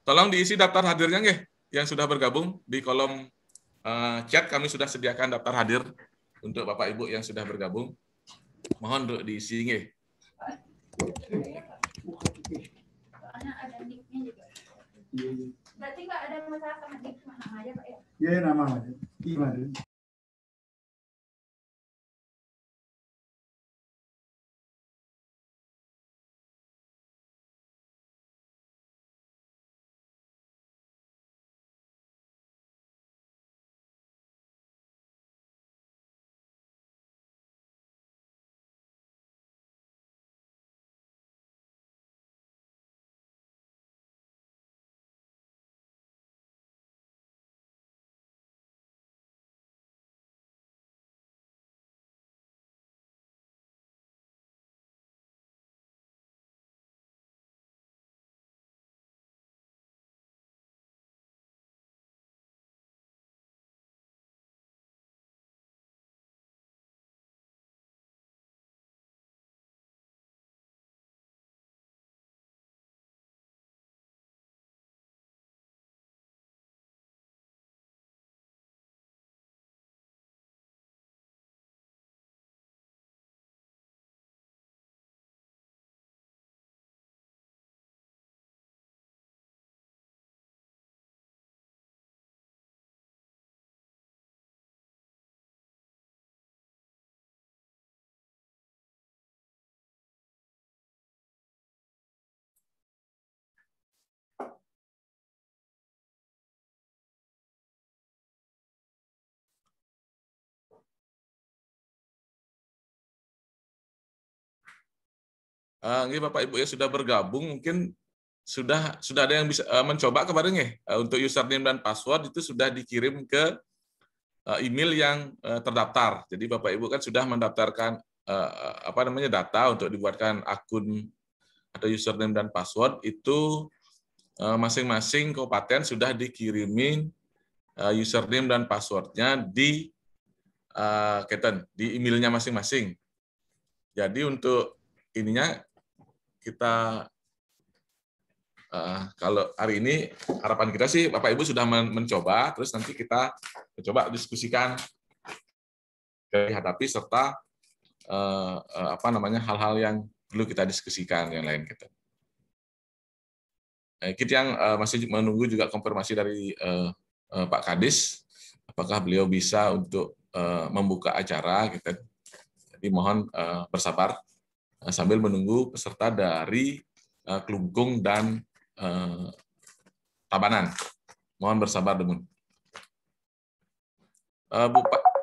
Tolong diisi daftar hadirnya nggih yang sudah bergabung di kolom chat. Kami sudah sediakan daftar hadir untuk Bapak Ibu yang sudah bergabung. Mohon untuk diisi nggih. Soalnya ada nicknya juga. Berarti nggak ada masalah sama nick, cuma nama aja Pak ya? Iya, nama aja. Gimana? Ini Bapak Ibu yang sudah bergabung mungkin sudah ada yang bisa mencoba kemarin ya untuk username dan password itu sudah dikirim ke email yang terdaftar. Jadi Bapak Ibu kan sudah mendaftarkan data untuk dibuatkan akun atau username dan password itu masing-masing kabupaten sudah dikirimin username dan passwordnya di di emailnya masing-masing. Jadi untuk ininya kita kalau hari ini harapan kita sih Bapak Ibu sudah mencoba, terus nanti kita coba diskusikan hadapi serta hal-hal yang perlu kita diskusikan yang lain gitu. Kita yang masih menunggu juga konfirmasi dari Pak Kadis, apakah beliau bisa untuk membuka acara gitu. Jadi mohon bersabar sambil menunggu peserta dari Klungkung dan Tabanan. Mohon bersabar Demun. Bu Pak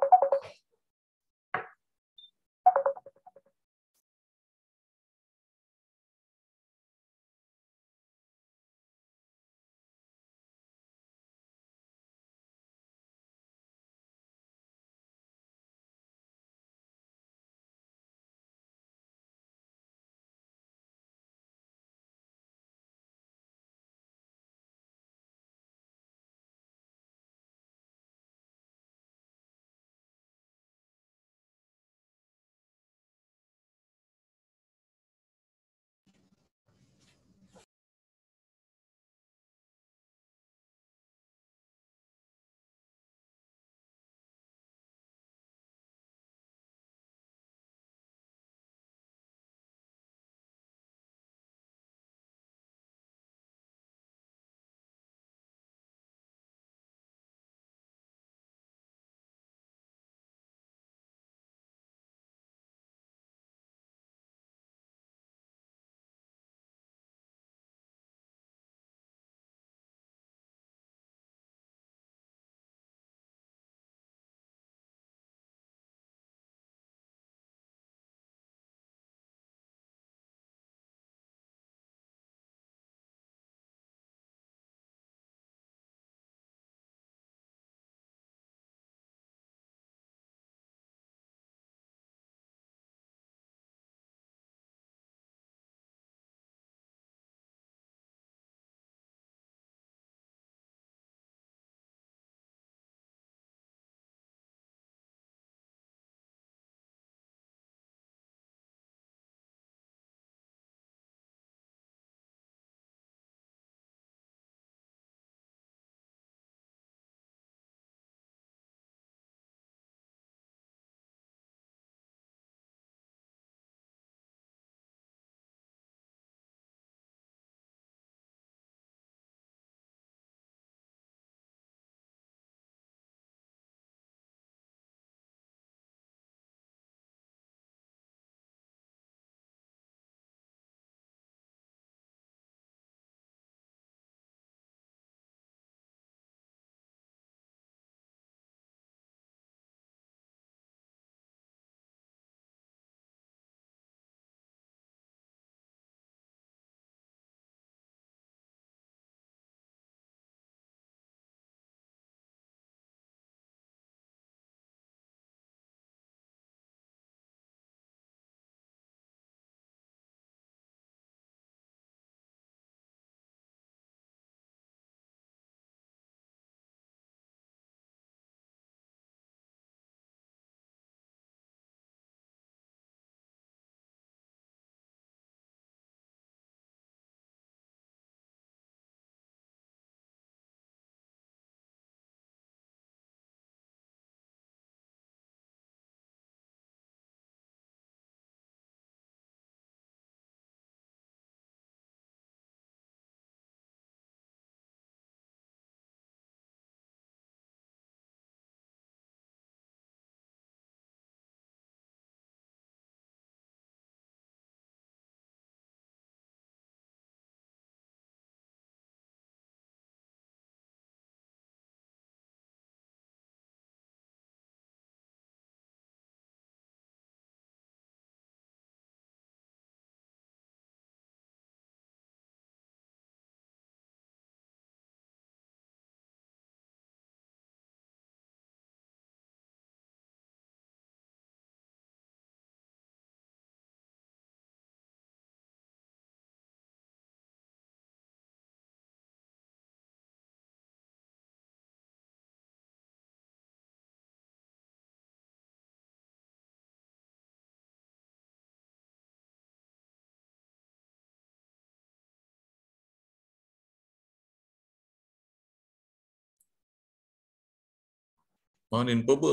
Mohon info Bu,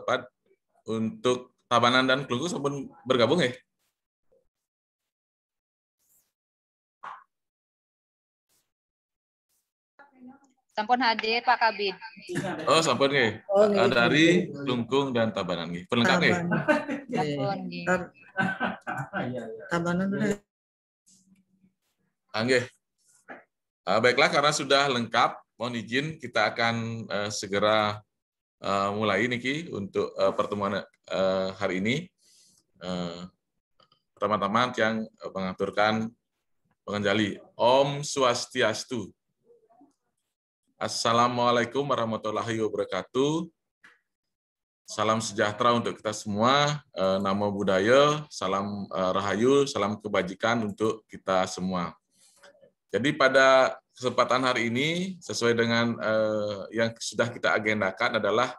Pak, untuk Tabanan dan Klungkung sampun bergabung ya? Sampun hadir Pak Kabid. Oh, sampun nggih. Oh, nggih. Dari Klungkung dan Tabanan nggih. Pelengkap nggih. Sampun nggih. Tabanan udah. Nggih. Baiklah, karena sudah lengkap, mohon izin kita akan segera mulai niki untuk pertemuan hari ini. Pertama-tama yang mengaturkan pengenjali. Om Swastiastu. Assalamualaikum warahmatullahi wabarakatuh. Salam sejahtera untuk kita semua. Namo Buddhaya, salam rahayu, salam kebajikan untuk kita semua. Jadi pada kesempatan hari ini, sesuai dengan yang sudah kita agendakan adalah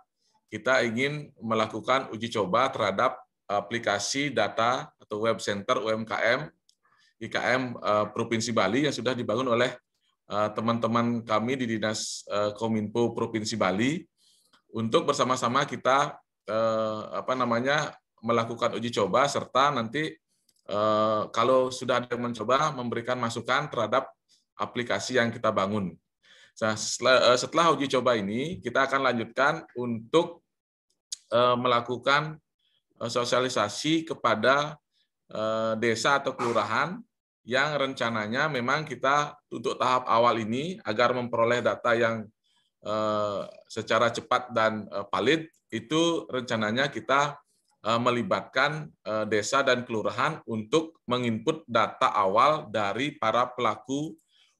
kita ingin melakukan uji coba terhadap aplikasi data atau web center UMKM IKM Provinsi Bali yang sudah dibangun oleh teman-teman kami di Dinas Kominfo Provinsi Bali untuk bersama-sama kita melakukan uji coba serta nanti kalau sudah ada yang mencoba memberikan masukan terhadap aplikasi yang kita bangun. Nah, setelah uji coba ini kita akan lanjutkan untuk melakukan sosialisasi kepada desa atau kelurahan yang rencananya memang kita untuk tahap awal ini agar memperoleh data yang secara cepat dan valid, itu rencananya kita melibatkan desa dan kelurahan untuk menginput data awal dari para pelaku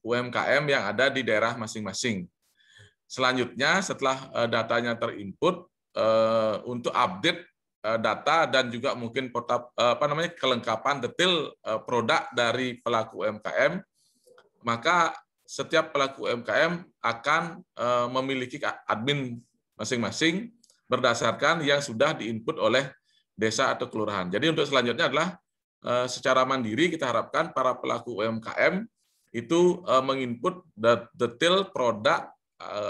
UMKM yang ada di daerah masing-masing. Selanjutnya setelah datanya terinput, untuk update data dan juga mungkin kelengkapan detail produk dari pelaku UMKM, maka setiap pelaku UMKM akan memiliki admin masing-masing berdasarkan yang sudah diinput oleh desa atau kelurahan. Jadi untuk selanjutnya adalah secara mandiri kita harapkan para pelaku UMKM itu menginput detail produk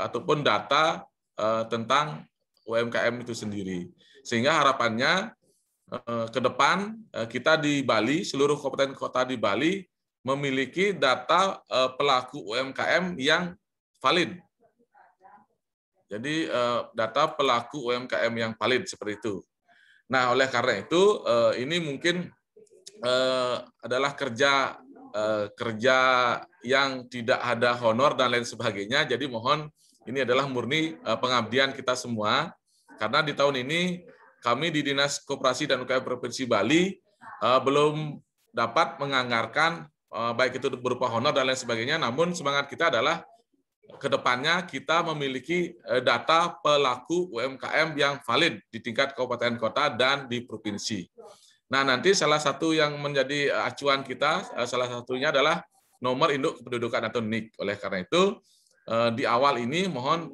ataupun data tentang UMKM itu sendiri. Sehingga harapannya ke depan kita di Bali, seluruh kabupaten kota di Bali memiliki data pelaku UMKM yang valid. Jadi data pelaku UMKM yang valid seperti itu. Nah, oleh karena itu ini mungkin adalah kerja yang tidak ada honor dan lain sebagainya. Jadi mohon ini adalah murni pengabdian kita semua, karena di tahun ini kami di Dinas Koperasi dan UKM Provinsi Bali belum dapat menganggarkan baik itu berupa honor dan lain sebagainya, namun semangat kita adalah ke depannya kita memiliki data pelaku UMKM yang valid di tingkat kabupaten kota dan di provinsi. Nah, nanti salah satu yang menjadi acuan kita, salah satunya adalah nomor induk kependudukan atau NIK. Oleh karena itu, di awal ini mohon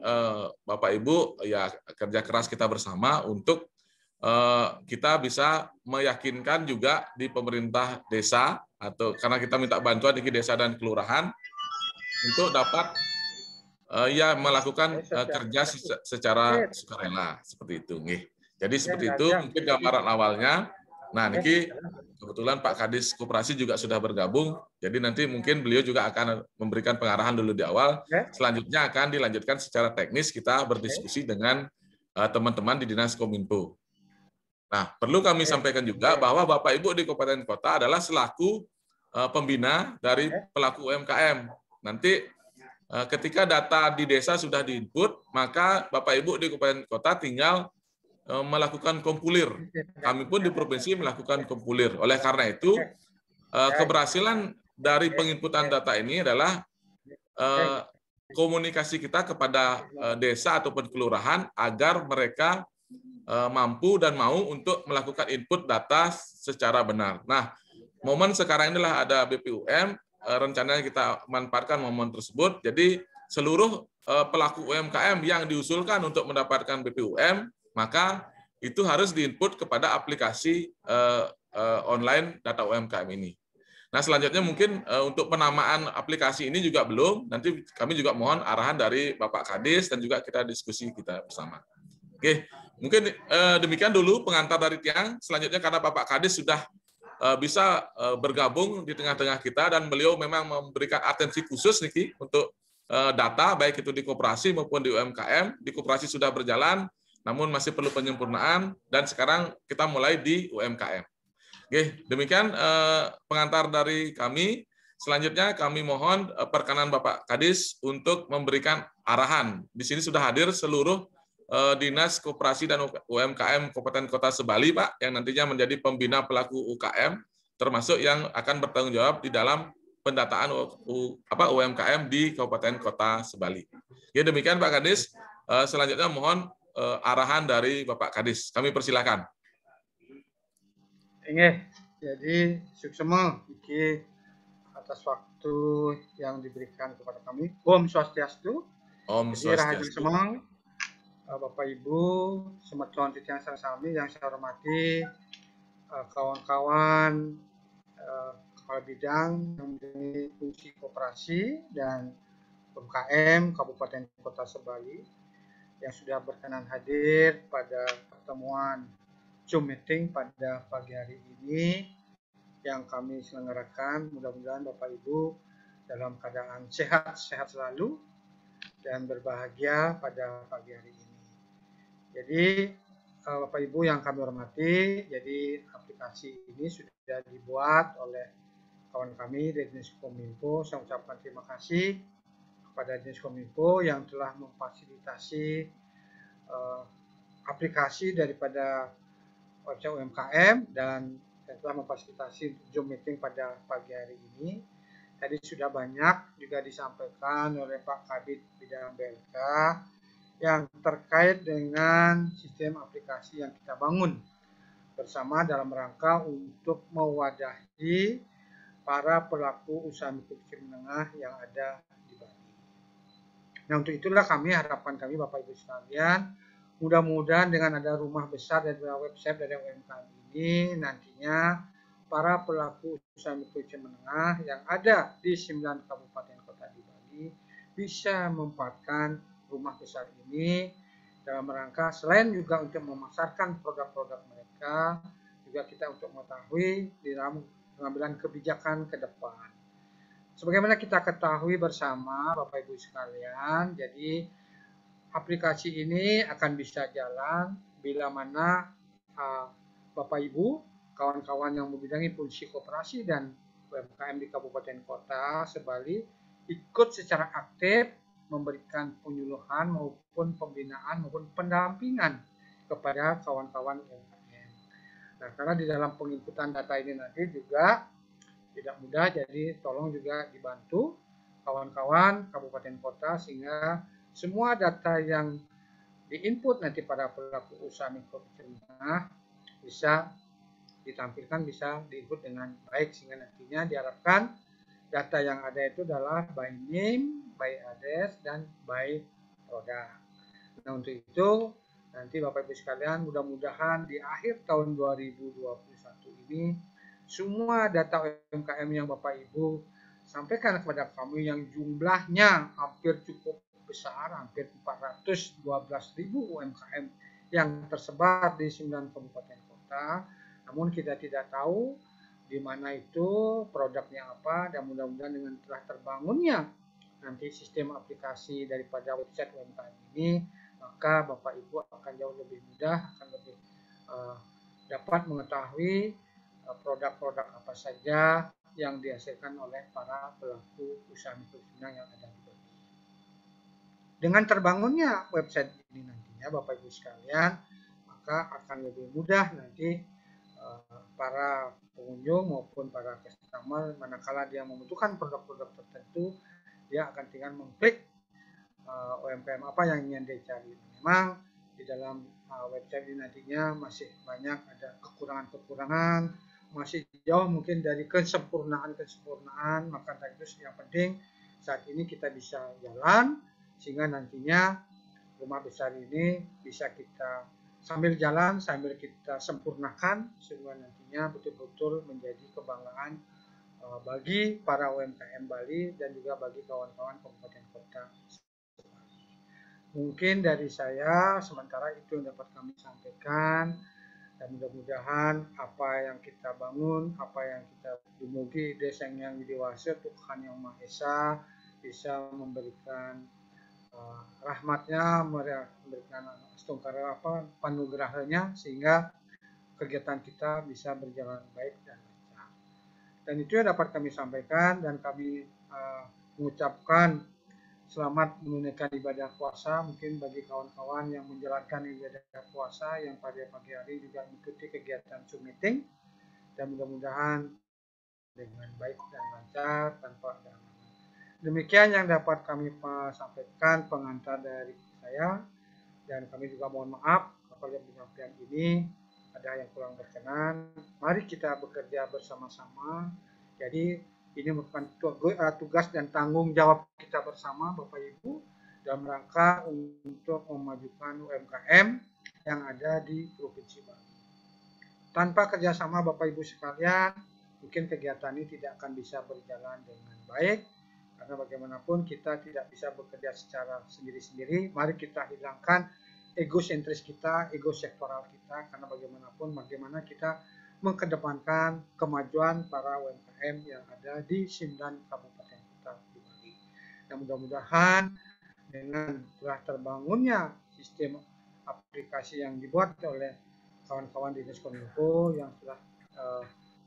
Bapak Ibu ya kerja keras kita bersama untuk kita bisa meyakinkan juga di pemerintah desa, atau karena kita minta bantuan di desa dan kelurahan untuk dapat ya melakukan kerja secara sukarela seperti itu. Jadi seperti itu mungkin gambaran awalnya. Nah, niki kebetulan Pak Kadis Koperasi juga sudah bergabung, jadi nanti mungkin beliau juga akan memberikan pengarahan dulu di awal. Selanjutnya akan dilanjutkan secara teknis, kita berdiskusi dengan teman-teman di Dinas Kominfo. Nah, perlu kami sampaikan juga bahwa Bapak Ibu di kabupaten kota adalah selaku pembina dari pelaku UMKM. Nanti ketika data di desa sudah diinput, maka Bapak Ibu di kabupaten kota tinggal melakukan kompulir. Kami pun di provinsi melakukan kompulir. Oleh karena itu, keberhasilan dari penginputan data ini adalah komunikasi kita kepada desa ataupun kelurahan agar mereka mampu dan mau untuk melakukan input data secara benar. Nah, momen sekarang inilah ada BPUM, rencananya kita manfaatkan momen tersebut. Jadi seluruh pelaku UMKM yang diusulkan untuk mendapatkan BPUM, maka itu harus diinput kepada aplikasi online data UMKM ini. Nah, selanjutnya mungkin untuk penamaan aplikasi ini juga belum. Nanti kami juga mohon arahan dari Bapak Kadis dan juga kita diskusi kita bersama. Oke, mungkin demikian dulu pengantar dari Tiang. Selanjutnya karena Bapak Kadis sudah bisa bergabung di tengah-tengah kita dan beliau memang memberikan atensi khusus Niki untuk data baik itu di koperasi maupun di UMKM. Di koperasi sudah berjalan, namun masih perlu penyempurnaan dan sekarang kita mulai di UMKM. Oke, demikian pengantar dari kami. Selanjutnya kami mohon perkenan Bapak Kadis untuk memberikan arahan. Di sini sudah hadir seluruh Dinas Koperasi dan UMKM Kabupaten Kota Sebali, Pak, yang nantinya menjadi pembina pelaku UKM, termasuk yang akan bertanggung jawab di dalam pendataan UMKM di Kabupaten Kota Sebali. Ya, demikian Pak Kadis. Selanjutnya mohon arahan dari Bapak Kadis. Kami persilakan. Jadi suksema iki atas waktu yang diberikan kepada kami. Om Swastiastu. Om Jadi Rahayu Swastiastu. Semang, Bapak Ibu, semeton titian sami yang saya hormati, kawan-kawan kepala bidang yang mempunyai fungsi koperasi dan UMKM Kabupaten Kota Sebali yang sudah berkenan hadir pada pertemuan Zoom meeting pada pagi hari ini yang kami selenggarakan. Mudah-mudahan Bapak Ibu dalam keadaan sehat selalu dan berbahagia pada pagi hari ini. Jadi Bapak Ibu yang kami hormati, jadi aplikasi ini sudah dibuat oleh kawan kami dari Dinas Kominfo. Saya ucapkan terima kasih kepada Dinas Kominfo yang telah memfasilitasi aplikasi daripada website UMKM dan telah memfasilitasi Zoom meeting pada pagi hari ini. Tadi sudah banyak juga disampaikan oleh Pak Kabid Bidang BLK yang terkait dengan sistem aplikasi yang kita bangun bersama dalam rangka untuk mewadahi para pelaku usaha mikro kecil menengah yang ada di Bali. Nah, untuk itulah harapan kami Bapak Ibu sekalian, mudah-mudahan dengan ada rumah besar dan website dari UMKM ini nantinya para pelaku usaha mikro kecil menengah yang ada di 9 kabupaten kota di Bali bisa memanfaatkan rumah besar ini dalam rangka selain juga untuk memasarkan produk-produk mereka, juga kita untuk mengetahui di dalam pengambilan kebijakan ke depan. Sebagaimana kita ketahui bersama Bapak Ibu sekalian, jadi aplikasi ini akan bisa jalan bila mana Bapak Ibu, kawan-kawan yang membidangi fungsi koperasi dan UMKM di Kabupaten Kota Sebali ikut secara aktif memberikan penyuluhan maupun pembinaan maupun pendampingan kepada kawan-kawan UMKM. Nah, karena di dalam penginputan data ini nanti juga tidak mudah, jadi tolong juga dibantu kawan-kawan kabupaten kota sehingga semua data yang diinput nanti pada pelaku usaha mikro kecil menengah bisa ditampilkan, bisa diinput dengan baik sehingga nantinya diharapkan data yang ada itu adalah by name, by address, dan by product. Nah, untuk itu nanti Bapak Ibu sekalian mudah-mudahan di akhir tahun 2021 ini semua data UMKM yang Bapak Ibu sampaikan kepada kami yang jumlahnya hampir cukup besar, hampir 412.000 UMKM yang tersebar di 9 kabupaten kota. Namun kita tidak tahu di mana itu produknya apa, dan mudah-mudahan dengan telah terbangunnya nanti sistem aplikasi daripada website UMKM ini, maka Bapak Ibu akan jauh lebih mudah, akan lebih dapat mengetahui produk-produk apa saja yang dihasilkan oleh para pelaku usaha mikro kecil yang ada di Bali. Dengan terbangunnya website ini nantinya Bapak Ibu sekalian, maka akan lebih mudah nanti para pengunjung maupun para customer manakala dia membutuhkan produk-produk tertentu, dia akan tinggal mengklik UMKM apa yang ingin dia cari. Memang di dalam website ini nantinya masih banyak ada kekurangan-kekurangan, masih jauh mungkin dari kesempurnaan, maka dari itu yang penting saat ini kita bisa jalan sehingga nantinya rumah besar ini bisa kita sambil jalan, sambil kita sempurnakan sehingga nantinya betul-betul menjadi kebanggaan bagi para UMKM Bali dan juga bagi kawan-kawan kabupaten kota. Mungkin dari saya sementara itu yang dapat kami sampaikan, dan mudah-mudahan apa yang kita bangun, apa yang kita dumugi desa yang dewasa Tuhan Yang Maha Esa bisa memberikan rahmatnya, memberikan astungkara panugerahnya sehingga kegiatan kita bisa berjalan baik dan lancar. Dan itu yang dapat kami sampaikan, dan kami mengucapkan selamat menunaikan ibadah puasa mungkin bagi kawan-kawan yang menjalankan ibadah puasa yang pada pagi hari juga mengikuti kegiatan Zoom meeting, dan mudah-mudahan dengan baik dan lancar tanpa ada halangan. Demikian yang dapat kami sampaikan pengantar dari saya, dan kami juga mohon maaf apabila penyampaian ini ada yang kurang berkenan. Mari kita bekerja bersama-sama. Jadi ini merupakan tugas dan tanggung jawab kita bersama Bapak Ibu dalam rangka untuk memajukan UMKM yang ada di Provinsi Bali. Tanpa kerjasama Bapak Ibu sekalian, mungkin kegiatan ini tidak akan bisa berjalan dengan baik. Karena bagaimanapun kita tidak bisa bekerja secara sendiri-sendiri. Mari kita hilangkan egosentris kita, ego sektoral kita. Karena bagaimanapun bagaimana kita mengedepankan kemajuan para UMKM yang ada di 9 kabupaten kota di Bali. Dan mudah-mudahan dengan telah terbangunnya sistem aplikasi yang dibuat oleh kawan-kawan di Diskominfo yang sudah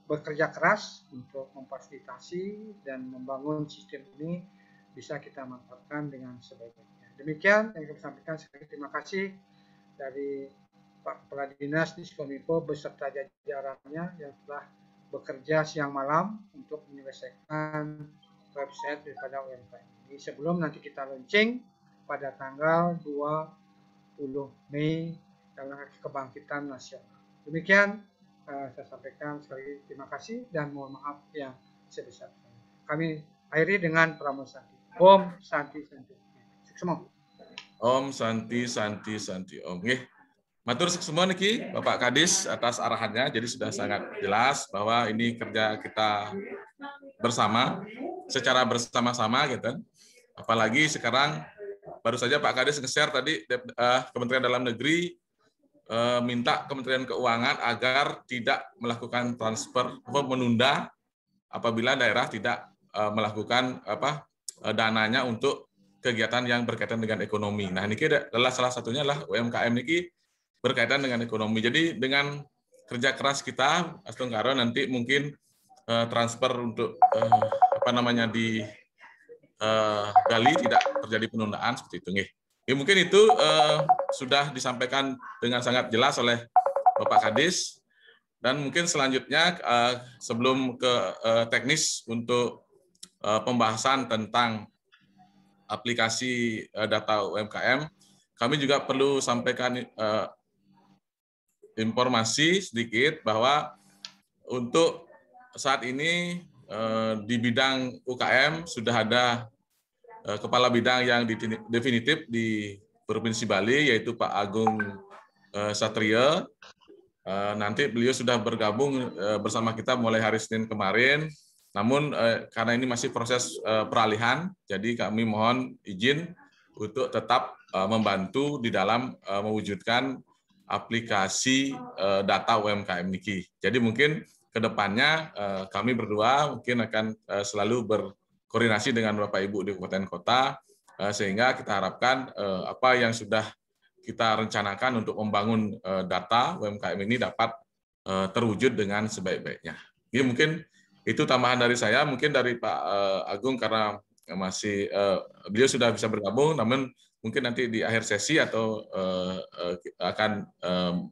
bekerja keras untuk memfasilitasi dan membangun sistem ini bisa kita manfaatkan dengan sebaik-baiknya. Demikian yang kami sampaikan. Sekali terima kasih dari Pak Kepala Dinas Diskominfo beserta jajarannya yang telah bekerja siang malam untuk menyelesaikan website daripada UMKM ini sebelum nanti kita launching pada tanggal 20 Mei dalam kebangkitan nasional. Demikian saya sampaikan. Sekali terima kasih dan mohon maaf yang sebesar-besarnya. Kami akhiri dengan Pramu Santi. Om Santi Santi. Semua. Om Santi Santi Santi Om. Nggih. Matur semua niki Bapak Kadis atas arahannya. Jadi sudah sangat jelas bahwa ini kerja kita bersama, secara bersama-sama gitu. Apalagi sekarang baru saja Pak Kadis nge-share tadi Kementerian Dalam Negeri minta Kementerian Keuangan agar tidak melakukan transfer atau menunda apabila daerah tidak melakukan dananya untuk kegiatan yang berkaitan dengan ekonomi. Nah, ini adalah salah satunya adalah UMKM ini berkaitan dengan ekonomi. Jadi dengan kerja keras kita, Astungkaro nanti mungkin transfer untuk di Bali tidak terjadi penundaan seperti itu. Ya, mungkin itu sudah disampaikan dengan sangat jelas oleh Bapak Kadis, dan mungkin selanjutnya sebelum ke teknis untuk pembahasan tentang aplikasi data UMKM, kami juga perlu sampaikan informasi sedikit bahwa untuk saat ini di bidang UKM sudah ada kepala bidang yang definitif di Provinsi Bali, yaitu Pak Agung Satrio. Nanti beliau sudah bergabung bersama kita mulai hari Senin kemarin. Namun karena ini masih proses peralihan, jadi kami mohon izin untuk tetap membantu di dalam mewujudkan aplikasi data UMKM Niki. Jadi mungkin ke depannya kami berdua mungkin akan selalu berkoordinasi dengan Bapak Ibu di kabupaten kota, sehingga kita harapkan apa yang sudah kita rencanakan untuk membangun data UMKM ini dapat terwujud dengan sebaik-baiknya. Ini mungkin itu tambahan dari saya, mungkin dari Pak Agung karena masih beliau sudah bisa bergabung, namun mungkin nanti di akhir sesi atau akan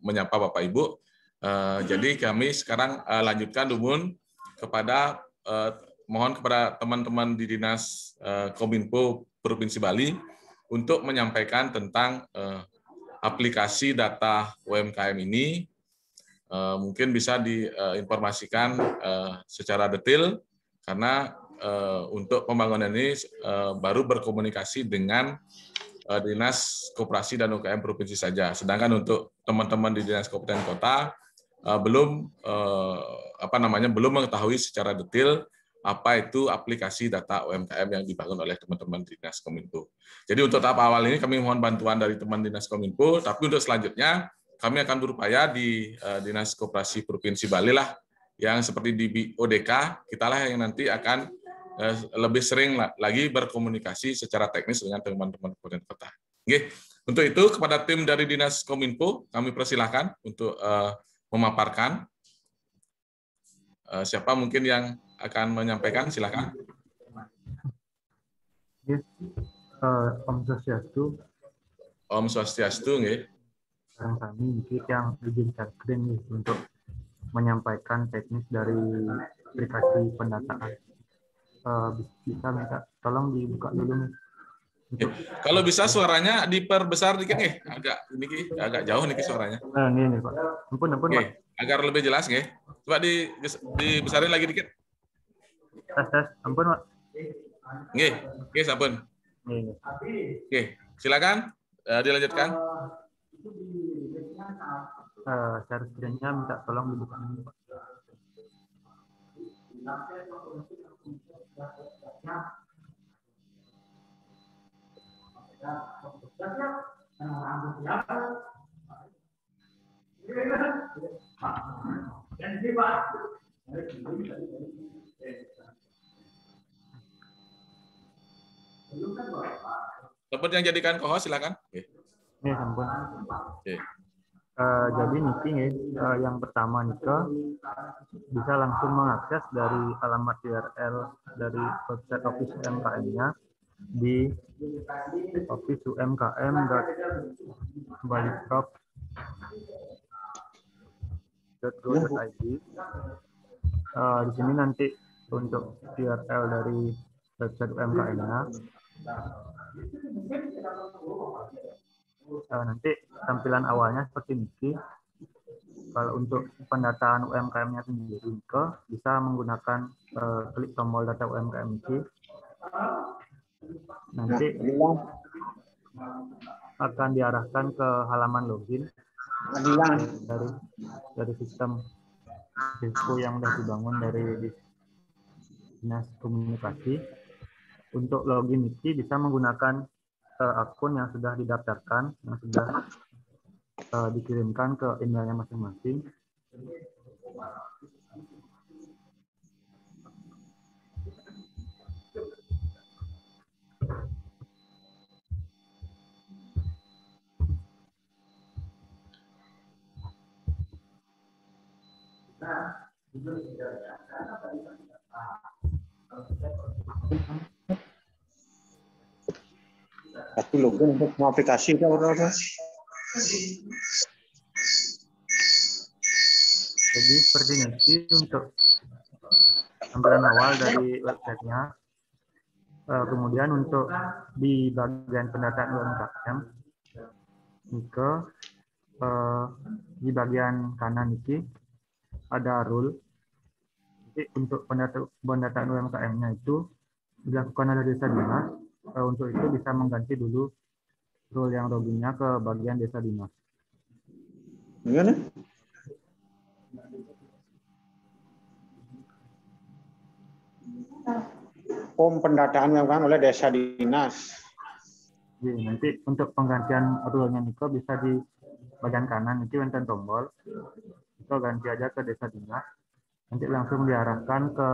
menyapa Bapak Ibu. Jadi kami sekarang lanjutkan Dumun kepada mohon kepada teman-teman di Dinas Kominfo Provinsi Bali untuk menyampaikan tentang aplikasi data UMKM ini. Mungkin bisa diinformasikan secara detail karena untuk pembangunan ini baru berkomunikasi dengan Dinas Koperasi dan UKM Provinsi saja. Sedangkan untuk teman-teman di Dinas Kabupaten Kota belum belum mengetahui secara detail apa itu aplikasi data UMKM yang dibangun oleh teman-teman Dinas Kominfo. Jadi untuk tahap awal ini kami mohon bantuan dari teman Dinas Kominfo, tapi untuk selanjutnya kami akan berupaya di Dinas Koperasi Provinsi Bali lah, yang seperti di ODK, kita lah yang nanti akan lebih sering lagi berkomunikasi secara teknis dengan teman-teman pemerintah kota. Oke. Untuk itu kepada tim dari Dinas Kominfo kami persilahkan untuk memaparkan. Siapa mungkin yang akan menyampaikan, silakan. Om Swastiastu. Om Swastiastu, nggih. Sekarang kami yang izin screen nih untuk menyampaikan teknis dari aplikasi pendataan. Bisa minta tolong dibuka dulu nih. Kalau bisa suaranya diperbesar dikit nih, agak jauh nih suaranya. Ini Pak. Ampun Pak. Agar lebih jelas nggih. Coba dibesarin lagi dikit. Tes. Ampun Pak. Nggih, sampun. Oke, silakan dilanjutkan. Share screen-nya minta tolong dibuka dulu Pak. Tempat yang jadikan co-host silakan. Ini sampun. Oke. Jadi niki yang pertama nika bisa langsung mengakses dari alamat URL dari website Office UMKM-nya di officeumkm.baliprop.go.id. Di sini nanti untuk URL dari website UMKM-nya. Nanti tampilan awalnya seperti ini. Kalau untuk pendataan UMKM-nya sendiri, bisa menggunakan klik tombol data UMKM ini. Nanti akan diarahkan ke halaman login dari sistem Cisco yang sudah dibangun dari Dinas Komunikasi. Untuk login ini bisa menggunakan akun yang sudah didaftarkan, yang sudah dikirimkan ke emailnya masing-masing. Satu login untuk aplikasi itu apa? Jadi seperti ini untuk tampilan awal dari websitenya. Kemudian untuk di bagian pendataan UMKM, di bagian kanan ini ada rule. Jadi untuk pendataan UMKM-nya itu dilakukan oleh desa dinas. Untuk itu bisa mengganti dulu role yang login-nya ke bagian desa dinas. Gimana? Pendataan yang oleh desa dinas. Jadi, nanti untuk penggantian role-nya Niko bisa di bagian kanan itu enten tombol. Itu ganti aja ke desa dinas. Nanti langsung diarahkan ke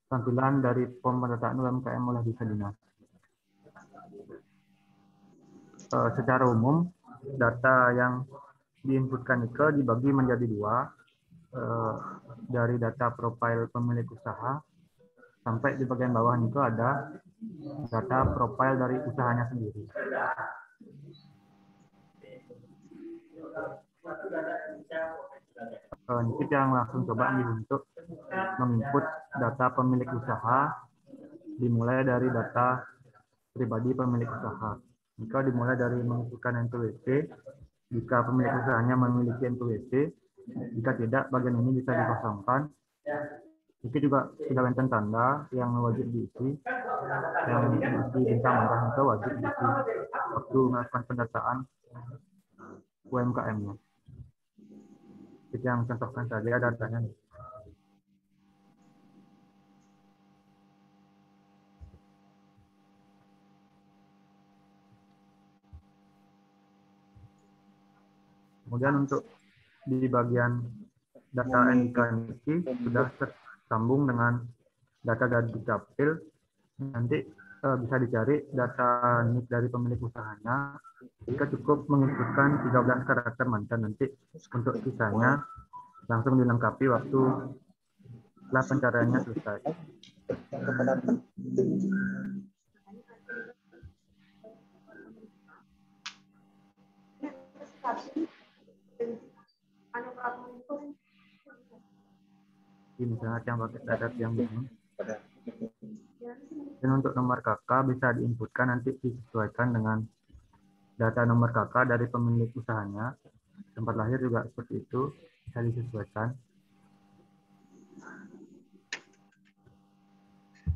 tampilan dari pendataan UMKM oleh desa dinas. Secara umum data yang diinputkan itu dibagi menjadi dua, dari data profil pemilik usaha sampai di bagian bawah itu ada data profil dari usahanya sendiri. Kita yang langsung coba untuk menginput data pemilik usaha, dimulai dari data pribadi pemilik usaha. Jika dimulai dari menginputkan NPWP, jika pemilik usahanya memiliki NPWP, jika tidak, bagian ini bisa dikosongkan. Ini juga sudah benten tanda yang wajib diisi, yang di bintang merah itu wajib diisi waktu melakukan pendataan UMKM-nya. Kita yang contohkan saja datanya. Kemudian untuk di bagian data NIK ini sudah tersambung dengan data dari Dukcapil. Nanti bisa dicari data NIK dari pemilik usahanya. Jika cukup menginputkan 13 karakter mantan, nanti untuk sisanya langsung dilengkapi waktu setelah pencariannya selesai. Ini misalnya yang pakai data yang bingung. Dan untuk nomor KK bisa diinputkan, nanti disesuaikan dengan data nomor KK dari pemilik usahanya. Tempat lahir juga seperti itu, bisa disesuaikan.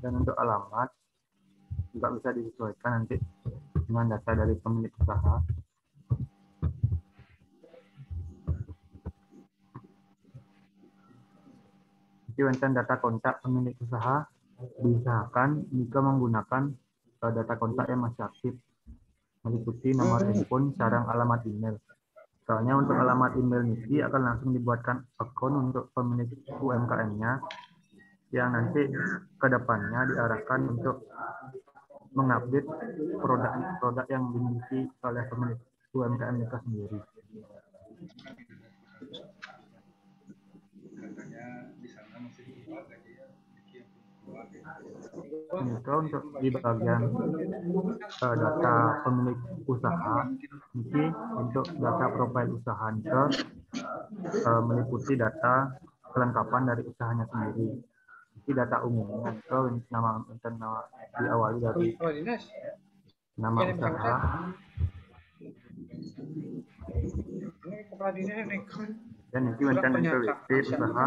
Dan untuk alamat juga bisa disesuaikan nanti dengan data dari pemilik usaha. Nanti data kontak pemilik usaha diusahakan jika menggunakan data kontak yang masih aktif, meliputi nomor handphone, sarang alamat email. Soalnya untuk alamat email Niki akan langsung dibuatkan akun untuk pemilik UMKM-nya yang nanti ke depannya diarahkan untuk mengupdate produk-produk yang dimiliki oleh pemilik UMKM itu sendiri. Itu untuk di bagian data pemilik usaha, ini untuk data profil usaha itu meliputi data kelengkapan dari usahanya sendiri. Ini data umumnya itu nama diawali dari nama usaha, dan nanti NPWP usaha.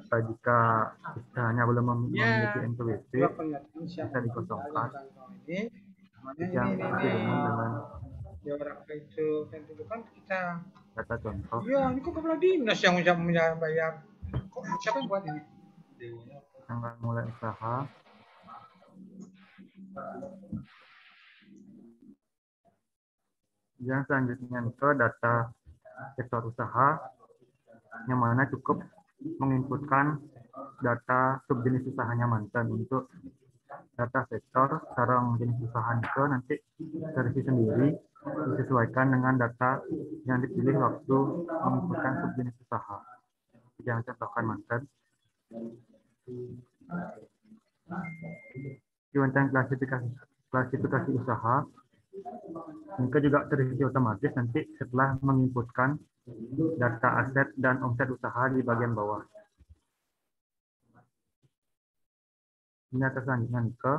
Jika usahanya belum memiliki NPWP, bisa dikosongkan. Yang dikirimkan dengan data contoh. Iya, ini kok kepala dinas yang bayar. Siapa yang buat ini? Tanggal mulai usaha. Yang selanjutnya ke data sektor usaha, yang mana cukup menginputkan data subjenis usahanya mantan. Untuk data sektor sarang jenis usaha itu nanti versi sendiri disesuaikan dengan data yang dipilih waktu menginputkan subjenis usaha. Yang contohkan mantan. Tentang klasifikasi usaha, ini juga terisi otomatis nanti setelah menginputkan data aset dan omset usaha di bagian bawah. Ini atas selanjutnya ke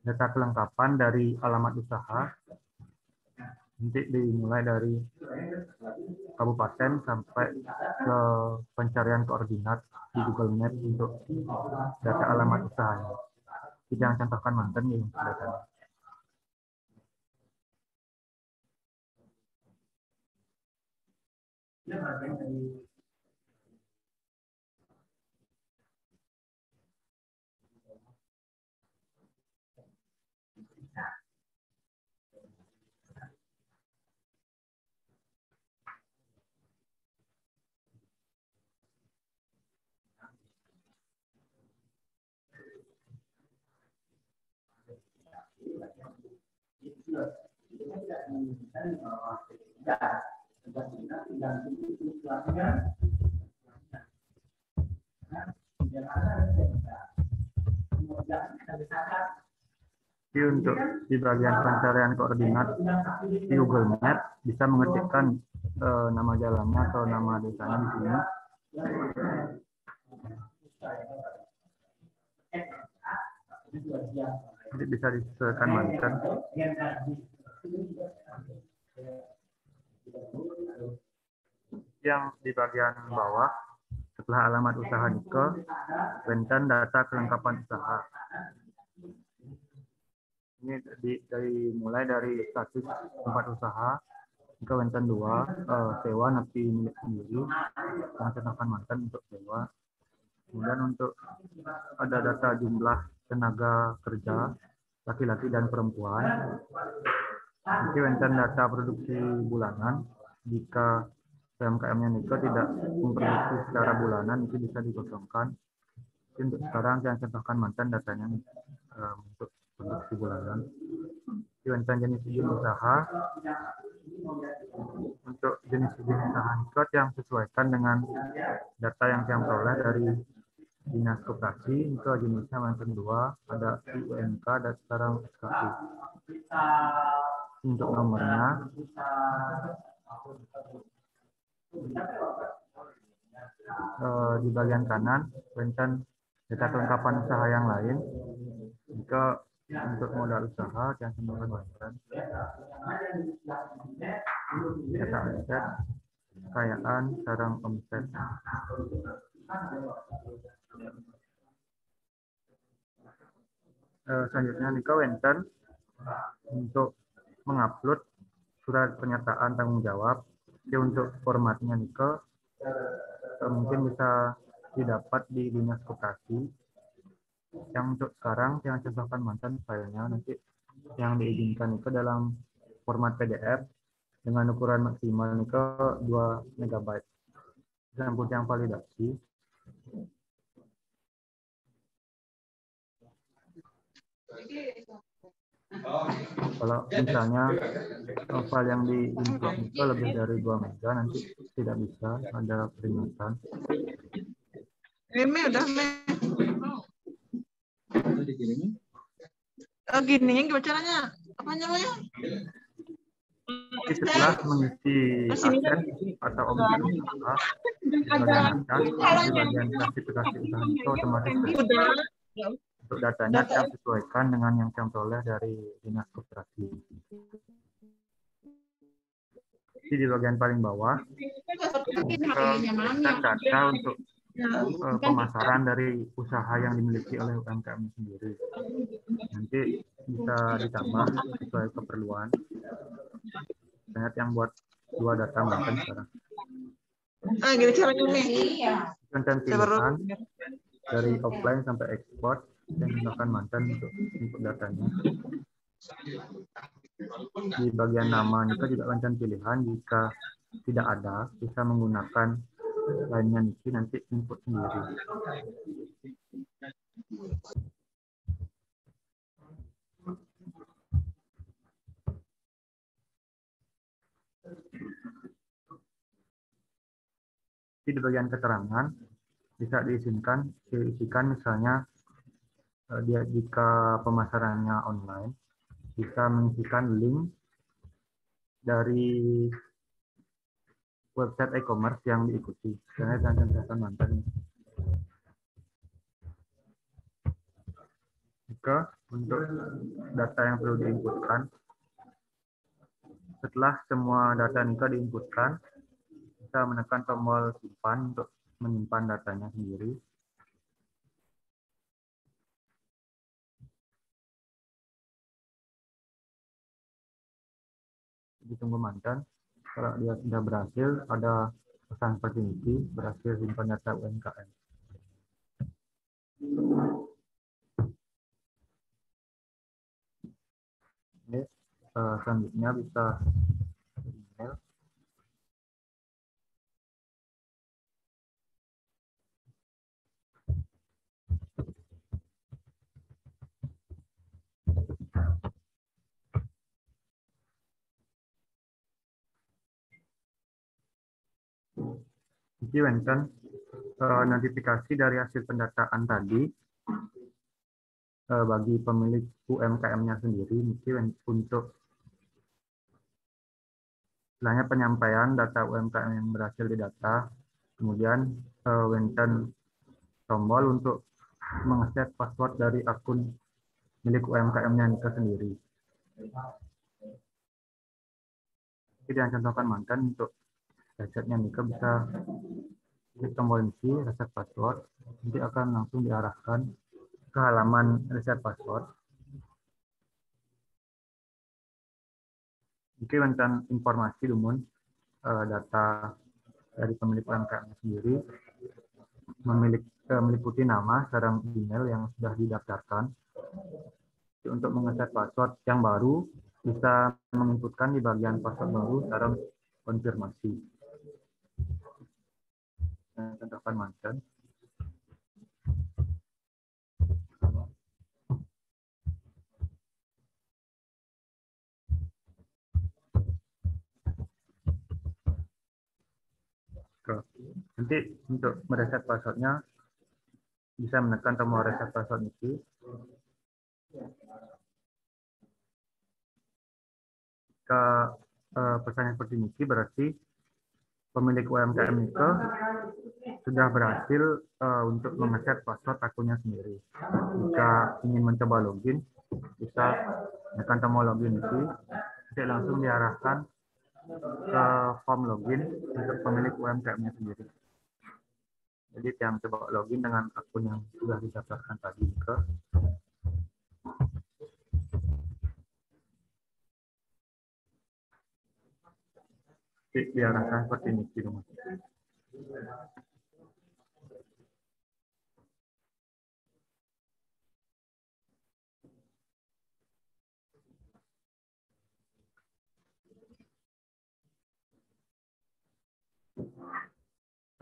data kelengkapan dari alamat usaha. Nanti dimulai dari kabupaten sampai ke pencarian koordinat di Google Maps untuk data alamat usahanya. Jangan contohkan mantan ini datanya. Jadi untuk di bagian pencarian koordinat di Google Maps bisa mengetikkan nama jalannya atau nama desanya di sini. Jadi bisa disesuaikan mantan. Yang di bagian bawah setelah alamat usaha ke rentan data kelengkapan usaha. Ini mulai dari status tempat usaha ke rentan 2 sewa napi milik sendiri, yang contohkan mantan untuk sewa. Kemudian untuk ada data jumlah tenaga kerja laki-laki dan perempuan. Nanti rentan data produksi bulanan jika UMKM-nya Niko tidak memproduksi secara bulanan, itu bisa dikosongkan. Untuk sekarang saya contohkan mantan datanya untuk produksi bulanan. Tentang jenis izin usaha, untuk jenis-jenis usaha Niko yang sesuaikan dengan data yang saya peroleh dari Dinas Koperasi. Itu jenisnya yang kedua ada UMK dan sekarang SKU. Untuk nomornya di bagian kanan tentang data kelengkapan usaha yang lain. Jika untuk modal usaha yang sembilan data aset, kekayaan, sarang omset. Selanjutnya Niko enter untuk mengupload surat pernyataan tanggung jawab. Jadi untuk formatnya Niko mungkin bisa didapat di Dinas Koperasi. Yang untuk sekarang yang contohkan mantan filenya, nanti yang diizinkan itu dalam format PDF dengan ukuran maksimal itu 2 MB. Sampai yang validasi. Kalau misalnya file yang diimport itu lebih dari 2 MB, nanti tidak bisa, ada peringatan. Ini udah gini gimana caranya? Apa namanya? Setelah mengisi aset atau objek usaha, di bagian klasifikasi usaha itu otomatis untuk datanya yang sesuaikan dengan yang kami peroleh dari Dinas Koperasi. Di bagian paling bawah, data untuk pemasaran dari usaha yang dimiliki oleh UMKM sendiri. Nanti bisa ditambah sesuai keperluan. Banyak yang buat 2 data bahkan sekarang. Gini caranya nih. Konten pilihan dari offline sampai ekspor dan gunakan mantan untuk input datanya. Di bagian nama Niko juga konten pilihan, jika tidak ada bisa menggunakan lainnya Niki, nanti input sendiri. Di bagian keterangan bisa diisikan misalnya dia jika pemasarannya online bisa mengisikan link dari website e-commerce yang diikuti. Saya akan mantan. Jika untuk data yang perlu diinputkan, setelah semua data Nika diinputkan, kita menekan tombol simpan untuk menyimpan datanya sendiri. Ditunggu mantan. Kalau dia sudah berhasil, ada pesan seperti ini, berhasil simpan data UMKM. Oke, selanjutnya bisa email. Jadi Wenten, notifikasi dari hasil pendataan tadi bagi pemilik UMKM-nya sendiri, mungkin untuk istilahnya penyampaian data UMKM yang berhasil didata, kemudian Wenten tombol untuk mengakses password dari akun milik UMKM-nya Nika sendiri. Jadi yang contohkan mantan untuk resetnya Nika bisa klik tombol isi reset password, nanti akan langsung diarahkan ke halaman reset password. Mungkin tentang informasi dumun data dari pemilik UMKM sendiri meliputi nama sarang email yang sudah didaftarkan. Untuk mengeset password yang baru bisa menginputkan di bagian password baru sarang konfirmasi. Saya contohkan mantan. Nanti untuk mereset passwordnya bisa menekan tombol reset password ini. Jika pesannya seperti ini berarti pemilik UMKM itu sudah berhasil untuk mengeset password akunnya sendiri. Jika ingin mencoba login, bisa menekan tombol login ini, nanti langsung diarahkan ke form login untuk pemilik UMKM-nya sendiri. Jadi yang coba login dengan akun yang sudah didaftarkan tadi ke diarahkan seperti ini di rumah.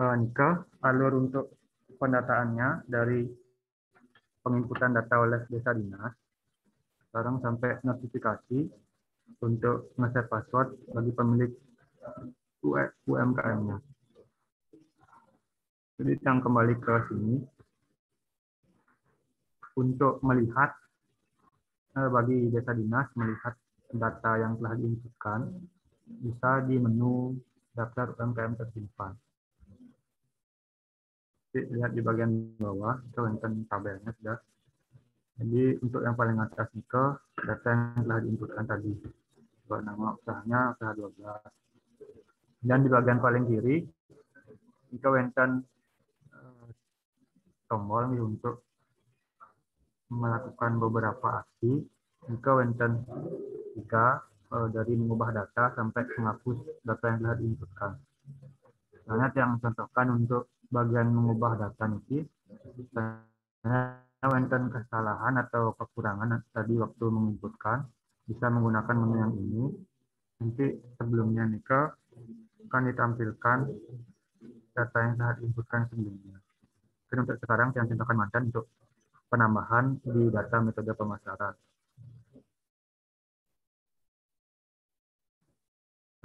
Nika, alur untuk pendataannya dari penginputan data oleh desa dinas, sekarang sampai notifikasi untuk nge-set password bagi pemilik UMKM-nya. Jadi yang kembali ke sini untuk melihat bagi desa dinas melihat data yang telah diinputkan bisa di menu daftar UMKM tersimpan. Lihat di bagian bawah, itu enten tabelnya sudah. Jadi untuk yang paling atas itu data yang telah diinputkan tadi. Buat nama usahanya usaha 12. Dan di bagian paling kiri, itu enten tombol untuk melakukan beberapa aksi. Itu enten 3 dari mengubah data sampai menghapus data yang telah diinputkan. Misalnya yang contohkan untuk bagian mengubah data ini, wenten kesalahan atau kekurangan tadi waktu menginputkan, bisa menggunakan menu yang ini. Nanti sebelumnya Nika akan ditampilkan data yang telah diinputkan sebelumnya. Dan untuk sekarang yang contohkan mantan untuk penambahan di data metode pemasaran.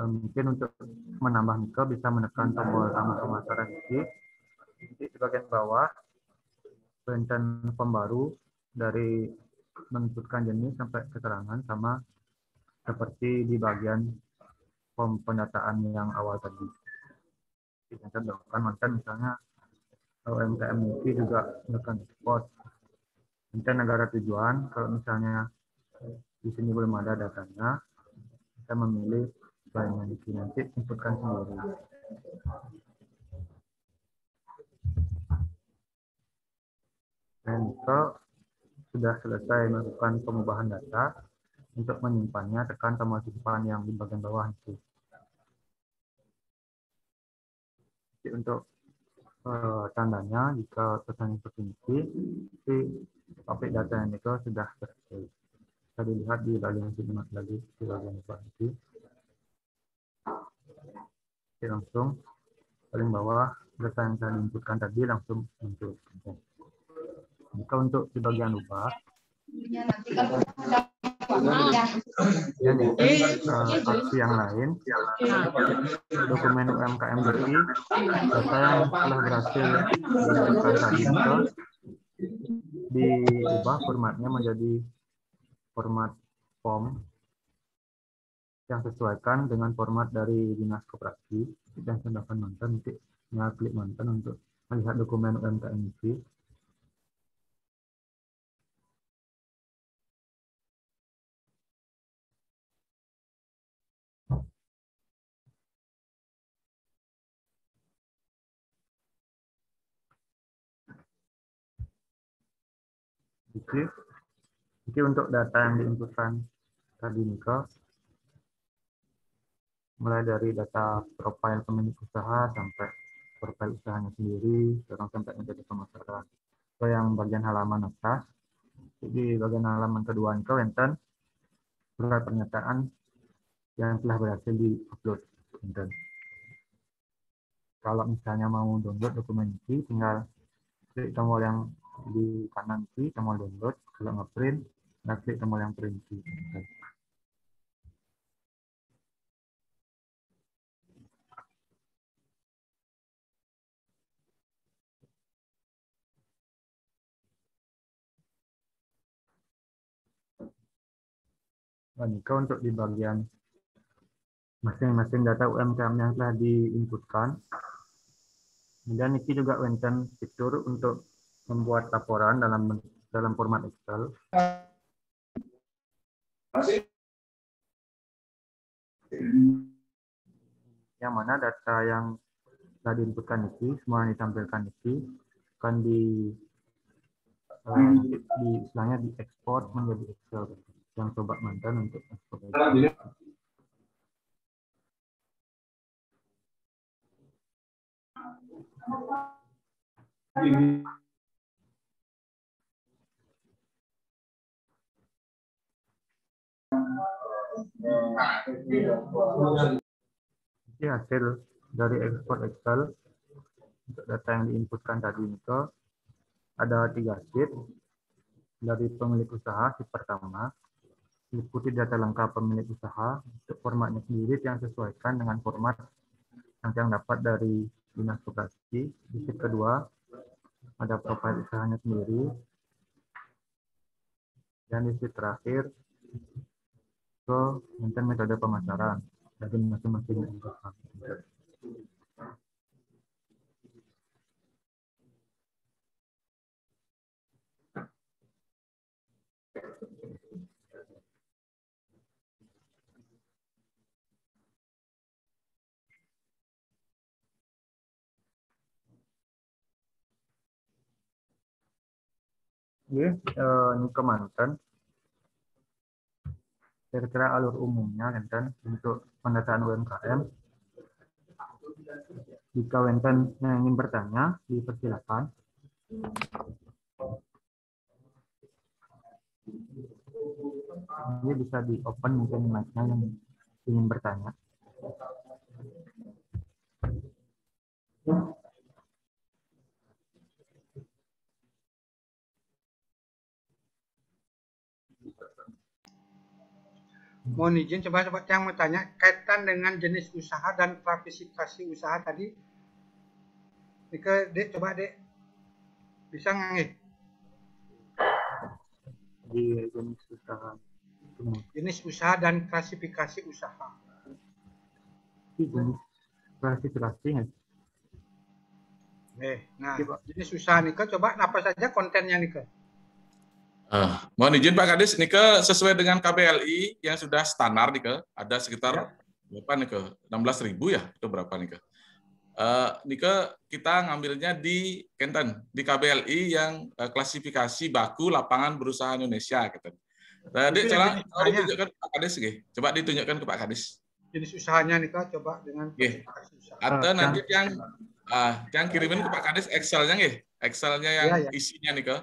Mungkin untuk menambah Nika bisa menekan tombol tambah pemasaran ini. Di bagian bawah, enten pembaru dari menentukan jenis sampai keterangan sama seperti di bagian form pendataan yang awal tadi. Kita contohkan mantan misalnya UMKM itu juga menekan ekspor. Enten negara tujuan, kalau misalnya di sini belum ada datanya, kita memilih bagian ini nanti inputkan sendiri. Dan Nika sudah selesai melakukan pengubahan data. Untuk menyimpannya, tekan tombol simpan yang di bagian bawah itu. Jadi untuk tandanya, jika pesan seperti ini, topik data yang Nika sudah selesai. Bisa dilihat di bagian sini lagi, di bagian bawah itu. Jadi langsung paling bawah data yang saya inputkan tadi langsung muncul. Jika untuk di bagian ubah, dan aksi yang lain, dokumen UMKM DI, data yang telah berhasil diinputkan tadi itu diubah formatnya menjadi format form yang sesuaikan dengan format dari dinas koperasi. Dan tindakan mantan, nanti klik mantan untuk melihat dokumen UMKM DI. Jadi untuk data yang diinputkan tadi Nika, mulai dari data profil pemilik usaha sampai profil usahanya sendiri, sampai menjadi pemasaran. Ke yang bagian halaman atas, jadi bagian halaman kedua Nika enten surat pernyataan yang telah berhasil diupload. Dan kalau misalnya mau download dokumen ini, tinggal klik tombol yang di kanan kiri, tombol download. Kalau nge-print, nah klik tombol yang print. Dan jika untuk di bagian masing-masing data UMKM yang telah diinputkan, kemudian ini juga wenten fitur untuk membuat laporan dalam format Excel. Yang mana data yang telah diinputkan itu, semua yang ditampilkan itu akan istilahnya diekspor menjadi Excel. Yang coba mantan untuk ekspor. Ini hasil dari ekspor Excel untuk data yang diinputkan tadi itu ada 3 sheet. Dari pemilik usaha, sheet pertama meliputi data lengkap pemilik usaha untuk formatnya sendiri yang sesuaikan dengan format yang dapat dari Dinas Koperasi. Di sheet kedua ada profil usahanya sendiri, dan di sheet terakhir ke metode pemasaran dari masing-masing usaha. Oke, ini kemantan. Kira-kira alur umumnya Wenten untuk pendataan UMKM. Jika Wenten yang ingin bertanya, dipersilakan. Ini bisa di open mungkin mic-nya yang ingin bertanya. Mohon izin, coba yang mau tanya kaitan dengan jenis usaha dan klasifikasi usaha tadi. Dek, coba Dek. Bisa nggak? Di jenis usaha. Jenis usaha dan klasifikasi usaha. Jenis klasifikasinya. Nah, jenis usaha nih, coba apa saja kontennya nih? Mohon izin Pak Kadis, Nike sesuai dengan KBLI yang sudah standar Nike, ada sekitar berapa Nike? 16.000 ya? Itu berapa Nike? Nike kita ngambilnya di Kenten, di KBLI yang klasifikasi baku lapangan berusaha Indonesia. Jadi coba ditunjukkan ke Pak Kadis, coba ditunjukkan ke Pak Kadis. Jenis usahanya Nike coba dengan klasifikasi usaha. Atau nanti yang kirimin ke Pak Kadis Excel-nya Excel-nya yang isinya Nike.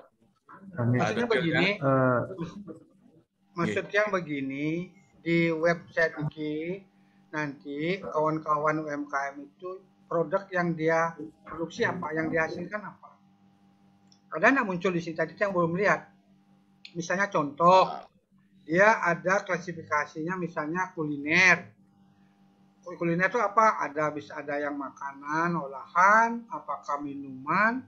Maksudnya begini, begini, di website ini nanti kawan-kawan UMKM itu produk yang dia produksi apa, yang dihasilkan apa. Ada nggak muncul di sini tadi yang belum lihat? Misalnya contoh, dia ada klasifikasinya misalnya kuliner. Kuliner itu apa? Bisa ada yang makanan, olahan, apakah minuman,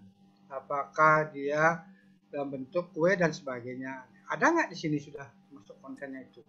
apakah dia dalam bentuk kue dan sebagainya. Ada nggak di sini sudah masuk kontennya itu?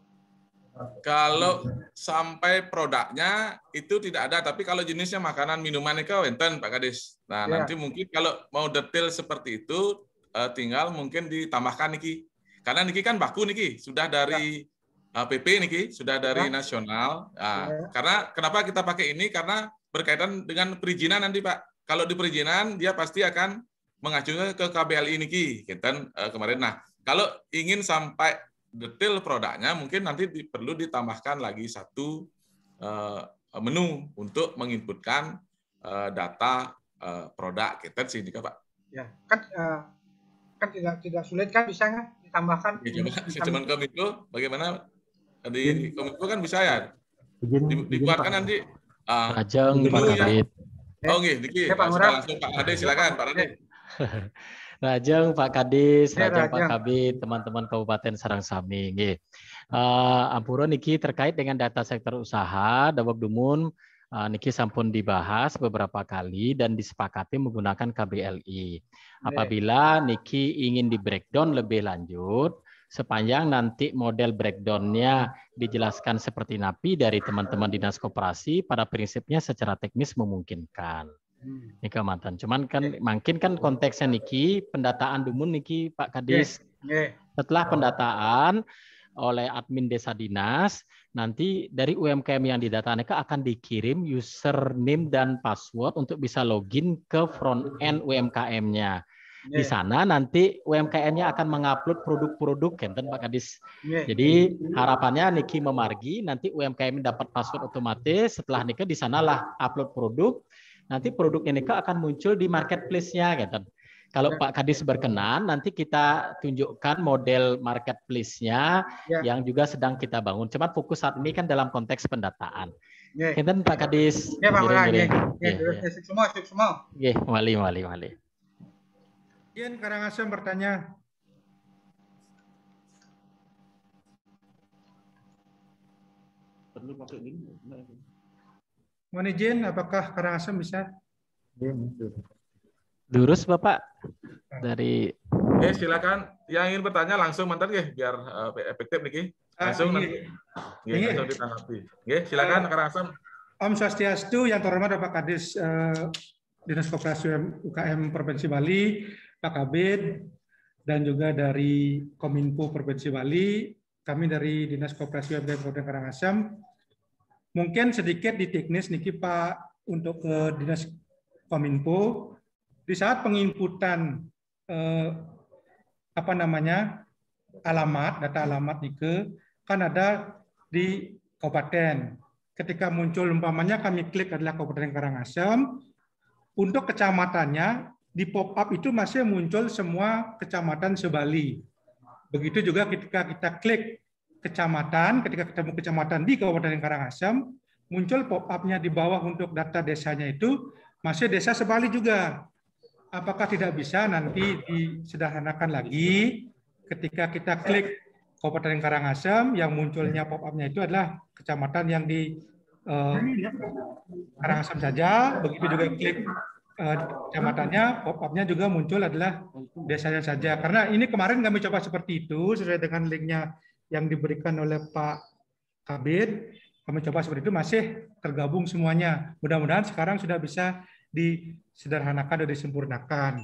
Kalau sampai produknya itu tidak ada, tapi kalau jenisnya makanan minuman itu wenten Pak Kadis. Nah, nanti mungkin kalau mau detail seperti itu tinggal mungkin ditambahkan niki. Karena niki kan baku niki, sudah dari PP niki, sudah dari nasional. Nah, karena kenapa kita pakai ini? Karena berkaitan dengan perizinan nanti Pak. Kalau di perizinan dia pasti akan mengajukan ke KBLI niki, kita kemarin. Nah, kalau ingin sampai detail produknya, mungkin nanti perlu ditambahkan lagi satu menu untuk menginputkan data produk kita sih, Pak. Ya, kan tidak sulit kan, bisa nggak ditambahkan? Ya, cuman Kominfo, bagaimana di Kominfo kan bisa ya? Dibuatkan nanti Rajeng Pak dulu ya. Kabid. Oh nggih, niki Pak sudah Ngurah. langsung Pak Ade, silakan Pak Ade. Rajeng Pak Kadis, Rajeng Pak Rajeng. Kabid, teman-teman Kabupaten Sarangsami. Nggih. Ampura niki terkait dengan data sektor usaha, Dawab Dumun niki sampun dibahas beberapa kali dan disepakati menggunakan KBLI. Apabila niki ingin di breakdown lebih lanjut, sepanjang nanti model breakdown-nya dijelaskan seperti NAPI dari teman-teman Dinas Koperasi, pada prinsipnya secara teknis memungkinkan. Nika mantan. Cuman kan makin kan konteksnya niki pendataan Dumun niki Pak Kadis. Setelah pendataan oleh admin desa dinas, nanti dari UMKM yang didata mereka akan dikirim username dan password untuk bisa login ke front end UMKM-nya. Di sana nanti UMKM-nya akan mengupload produk-produk, enten Pak Kadis. Jadi harapannya niki memargi, nanti UMKM dapat password otomatis. Setelah niki di sanalah upload produk. Nanti produknya niki akan muncul di marketplace-nya, gitu. Kalau Pak Kadis berkenan, nanti kita tunjukkan model marketplace-nya yang juga sedang kita bangun. Cuma fokus saat ini kan dalam konteks pendataan. Kinten Pak Kadis. Semua. Wali. Izin Karangasem bertanya. Mohon izin, apakah Karangasem bisa? Lurus Bapak dari. Silakan yang ingin bertanya langsung mantan biar efektif niki. Langsung nanti. Langsung ditanggapi. Silakan Karangasem. Om Swastiastu, yang terhormat Bapak Kadis Dinas Koperasi UKM Provinsi Bali, Pak Kabid, dan juga dari Kominfo Provinsi Bali, kami dari Dinas Koperasi UMKM Kabupaten Karangasem. Mungkin sedikit di teknis niki Pak untuk ke Dinas Kominfo. Di saat penginputan alamat, data alamat nike kan ada di kabupaten. Ketika muncul umpamanya kami klik adalah Kabupaten Karangasem, untuk kecamatannya di pop up itu masih muncul semua kecamatan se-Bali. Begitu juga ketika kita klik kecamatan, ketika ketemu kecamatan di Kabupaten Karangasem, muncul pop up-nya di bawah untuk data desanya itu masih desa se-Bali juga. Apakah tidak bisa nanti disederhanakan lagi ketika kita klik Kabupaten Karangasem yang munculnya pop-up-nya itu adalah kecamatan yang di Karangasem saja, begitu juga klik kecamatannya, pop-up-nya juga muncul adalah desanya saja. Karena ini kemarin kami coba seperti itu sesuai dengan link-nya yang diberikan oleh Pak Kabid, kami coba seperti itu masih tergabung semuanya. Mudah-mudahan sekarang sudah bisa disederhanakan dan disempurnakan.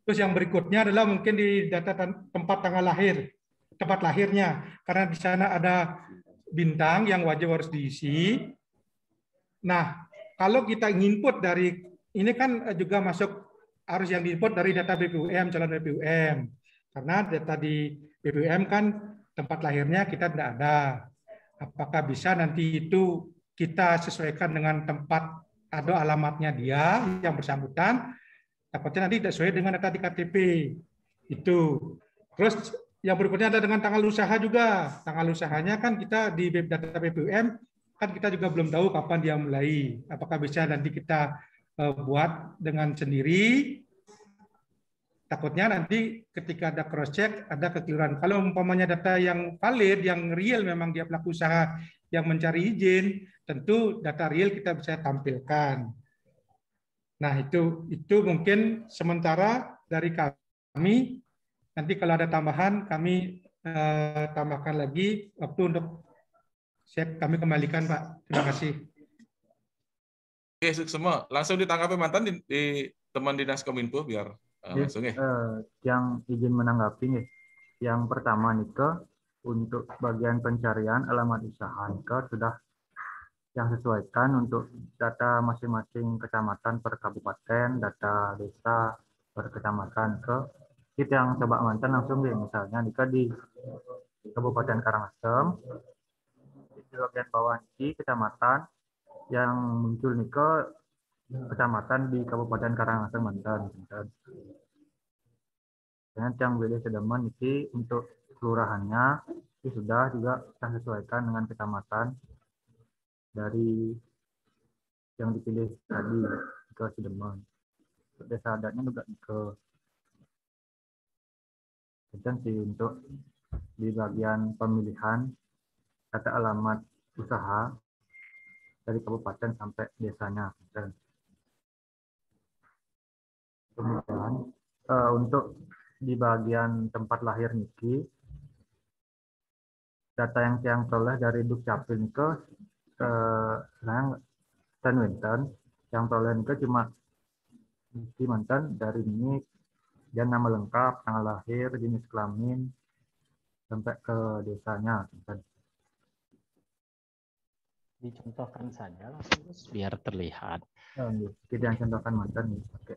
Terus yang berikutnya adalah mungkin di data tempat tanggal lahir, tempat lahirnya, karena di sana ada bintang yang wajib harus diisi. Nah, kalau kita input dari ini kan juga masuk harus yang diinput dari data BPUM, calon BPUM, karena data di BPUM kan tempat lahirnya kita tidak ada. Apakah bisa nanti itu kita sesuaikan dengan tempat atau alamatnya dia yang bersangkutan, takutnya nanti tidak sesuai dengan data di KTP itu. Terus yang berikutnya ada dengan tanggal usaha juga. Tanggal usahanya kan kita di data BPUM kan kita juga belum tahu kapan dia mulai. Apakah bisa nanti kita buat dengan sendiri? Takutnya nanti ketika ada cross check ada kekeliruan. Kalau umpamanya data yang valid, yang real memang dia pelaku usaha yang mencari izin, tentu data real kita bisa tampilkan. Nah, itu mungkin sementara dari kami. Nanti kalau ada tambahan, kami tambahkan lagi waktu untuk kami kembalikan, Pak. Terima kasih. Oke, semua langsung ditanggapi mantan di teman Dinas Kominfo biar langsung ya. Yang izin menanggapi nih. Yang pertama nih untuk bagian pencarian alamat usaha sudah yang sesuaikan untuk data masing-masing kecamatan per kabupaten, data desa per kecamatan kita yang coba mantan langsung deh, misalnya di Kabupaten Karangasem di bagian bawah di kecamatan yang muncul kecamatan di Kabupaten Karangasem mantan. Dengan yang beda sedeman ini untuk kelurahannya itu sudah juga kita sesuaikan dengan kecamatan dari yang dipilih tadi ke Sidemen. Desa adatnya juga ke sih untuk di bagian pemilihan data alamat usaha dari kabupaten sampai desanya. Kemudian untuk di bagian tempat lahir Niki, data yang peroleh dari Dukcapil ke Winten yang peroleh ke cuma Niki mantan dari ini dan nama lengkap, tanggal lahir, jenis kelamin, sampai ke desanya. Dicontohkan saja langsung biar terlihat. Tidak yang contohkan mantan nih. Oke.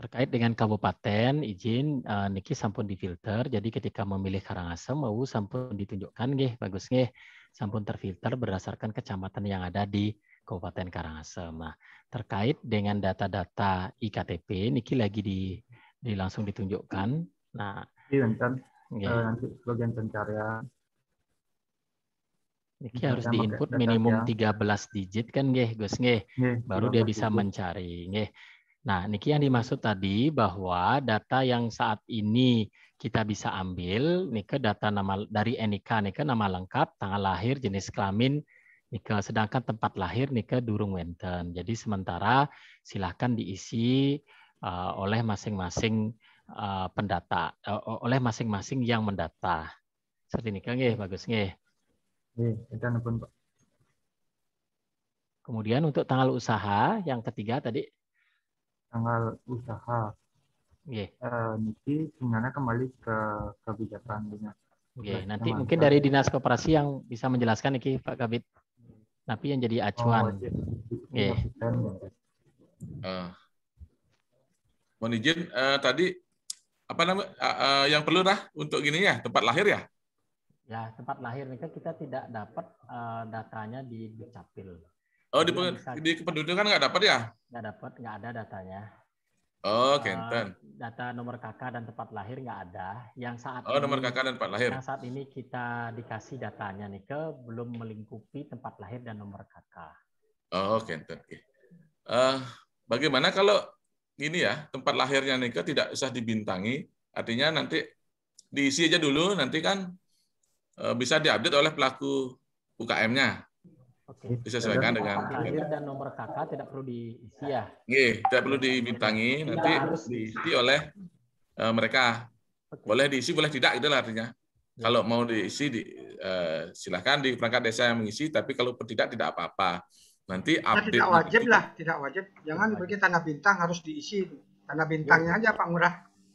Terkait dengan kabupaten, izin niki sampun difilter. Jadi ketika memilih Karangasem mau sampun ditunjukkan nggih, bagus nggih. Sampun terfilter berdasarkan kecamatan yang ada di Kabupaten Karangasem. Nah, terkait dengan data-data IKTP niki lagi langsung ditunjukkan. Nah, nanti bagian pencarian. Niki harus diinput minimum 13 digit kan nggih, Gus nggih. Baru dia bisa mencari nggih. Nah, niki yang dimaksud tadi bahwa data yang saat ini kita bisa ambil niki data nama dari NIK niki nama lengkap, tanggal lahir, jenis kelamin niki, sedangkan tempat lahir niki durung wenten. Jadi sementara silahkan diisi oleh masing-masing pendata, oleh masing-masing yang mendata. Seperti niki nggih, bagus nggih. Kemudian untuk tanggal usaha yang ketiga tadi. Tanggal usaha. Niki sebenarnya kembali ke kebijakan dinas. Nanti mungkin dari Dinas Koperasi yang bisa menjelaskan niki Pak Kabid. Tapi yang jadi acuan. Mohon izin tadi apa namanya yang perlu untuk gini ya, tempat lahir ya? Ya, tempat lahir nih kan kita tidak dapat datanya di Dukcapil. Oh, di kependudukan nggak dapat ya? Nggak dapat, nggak ada datanya. Oh, Kenten. Data nomor KK dan tempat lahir nggak ada. Yang saat nomor KK dan tempat lahir. Yang saat ini kita dikasih datanya nih belum melingkupi tempat lahir dan nomor KK. Oh, Kenten. Bagaimana kalau gini ya, tempat lahirnya nih tidak usah dibintangi, artinya nanti diisi aja dulu, nanti kan bisa diupdate oleh pelaku UKM-nya. Oke. Disesuaikan dengan lahir dan nomor KK tidak perlu diisi ya. Tidak perlu dibintangi, nanti diisi oleh mereka. Boleh diisi, boleh tidak, itulah artinya. Kalau mau diisi, silakan di perangkat desa yang mengisi, tapi kalau tidak apa-apa. Nanti update. Tidak wajib lah, tidak wajib. Jangan bikin tanda bintang harus diisi. Tanda bintangnya aja Pak Ngurah.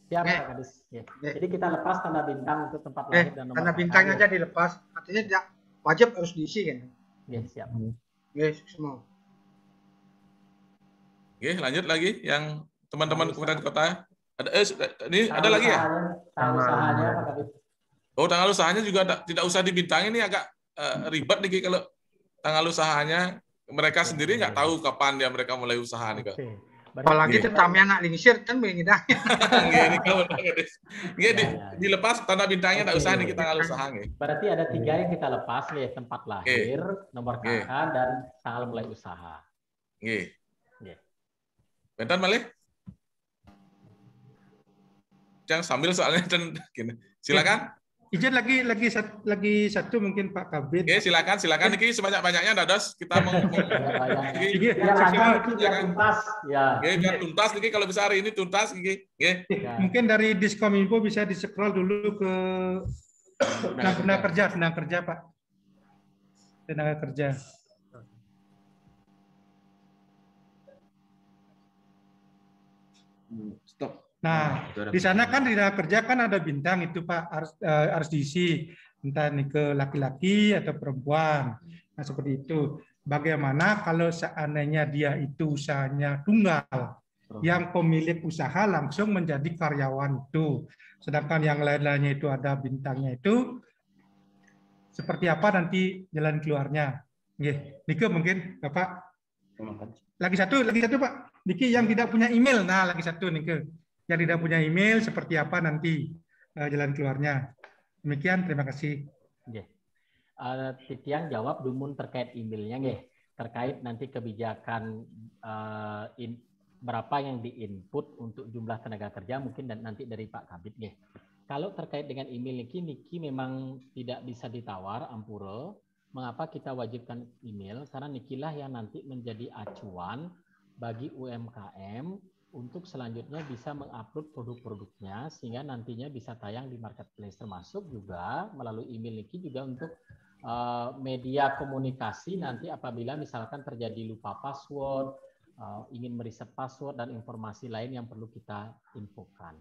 Ya, Pak Kadis. Jadi kita lepas tanda bintang untuk tempat lahir dan nomor tanda bintangnya aja dilepas. Artinya tidak wajib harus diisi kan. Siap. Semua. Lanjut lagi yang teman-teman kabupaten kota. Ada lagi ya? Tanggal usahanya Pak Kadis. Oh, tanggal usahanya juga tidak usah dibintangi, ini agak ribet nih kalau tanggal usahanya mereka sendiri nggak tahu kapan dia mereka mulai usaha nih. Apalagi tetamnya anak lingsir kan mengidah. Dilepas tanda bintangnya nggak usah nih kita tanggal usaha nih. Berarti ada 3 yang kita lepas nih, tempat lahir, nomor KK dan tanggal mulai usaha. Bentar Malik. Yang sambil soalnya silakan. Izin lagi satu mungkin Pak Kabid. Silakan niki sebanyak-banyaknya Dados kita mau biar tuntas ya. Biar tuntas niki kalau bisa hari ini tuntas niki. Mungkin dari Diskominfo bisa di-scroll dulu ke tenaga kerja Pak. Tenaga kerja. Stop. Nah, di sana kan di tenaga kerja kan ada bintang itu Pak, harus diisi entah ini ke laki-laki atau perempuan. Nah, seperti itu. Bagaimana kalau seandainya dia itu usahanya tunggal, yang pemilik usaha langsung menjadi karyawan itu, sedangkan yang lain-lainnya itu ada bintangnya itu, seperti apa nanti jalan keluarnya? Niki mungkin Bapak. Lagi satu Pak, Niki yang tidak punya email. Nah, lagi satu Niki. Yang tidak punya email seperti apa nanti jalan keluarnya. Demikian, terima kasih. Titiang jawab Dumun terkait emailnya nggih. Terkait nanti kebijakan berapa yang diinput untuk jumlah tenaga kerja mungkin dan nanti dari Pak Kabid nggih. Kalau terkait dengan email Niki memang tidak bisa ditawar Ampuro. Mengapa kita wajibkan email? Karena Nikilah yang nanti menjadi acuan bagi UMKM untuk selanjutnya bisa mengupload produk-produknya sehingga nantinya bisa tayang di marketplace, termasuk juga melalui email Niki juga untuk media komunikasi nanti apabila misalkan terjadi lupa password, ingin mereset password dan informasi lain yang perlu kita infokan.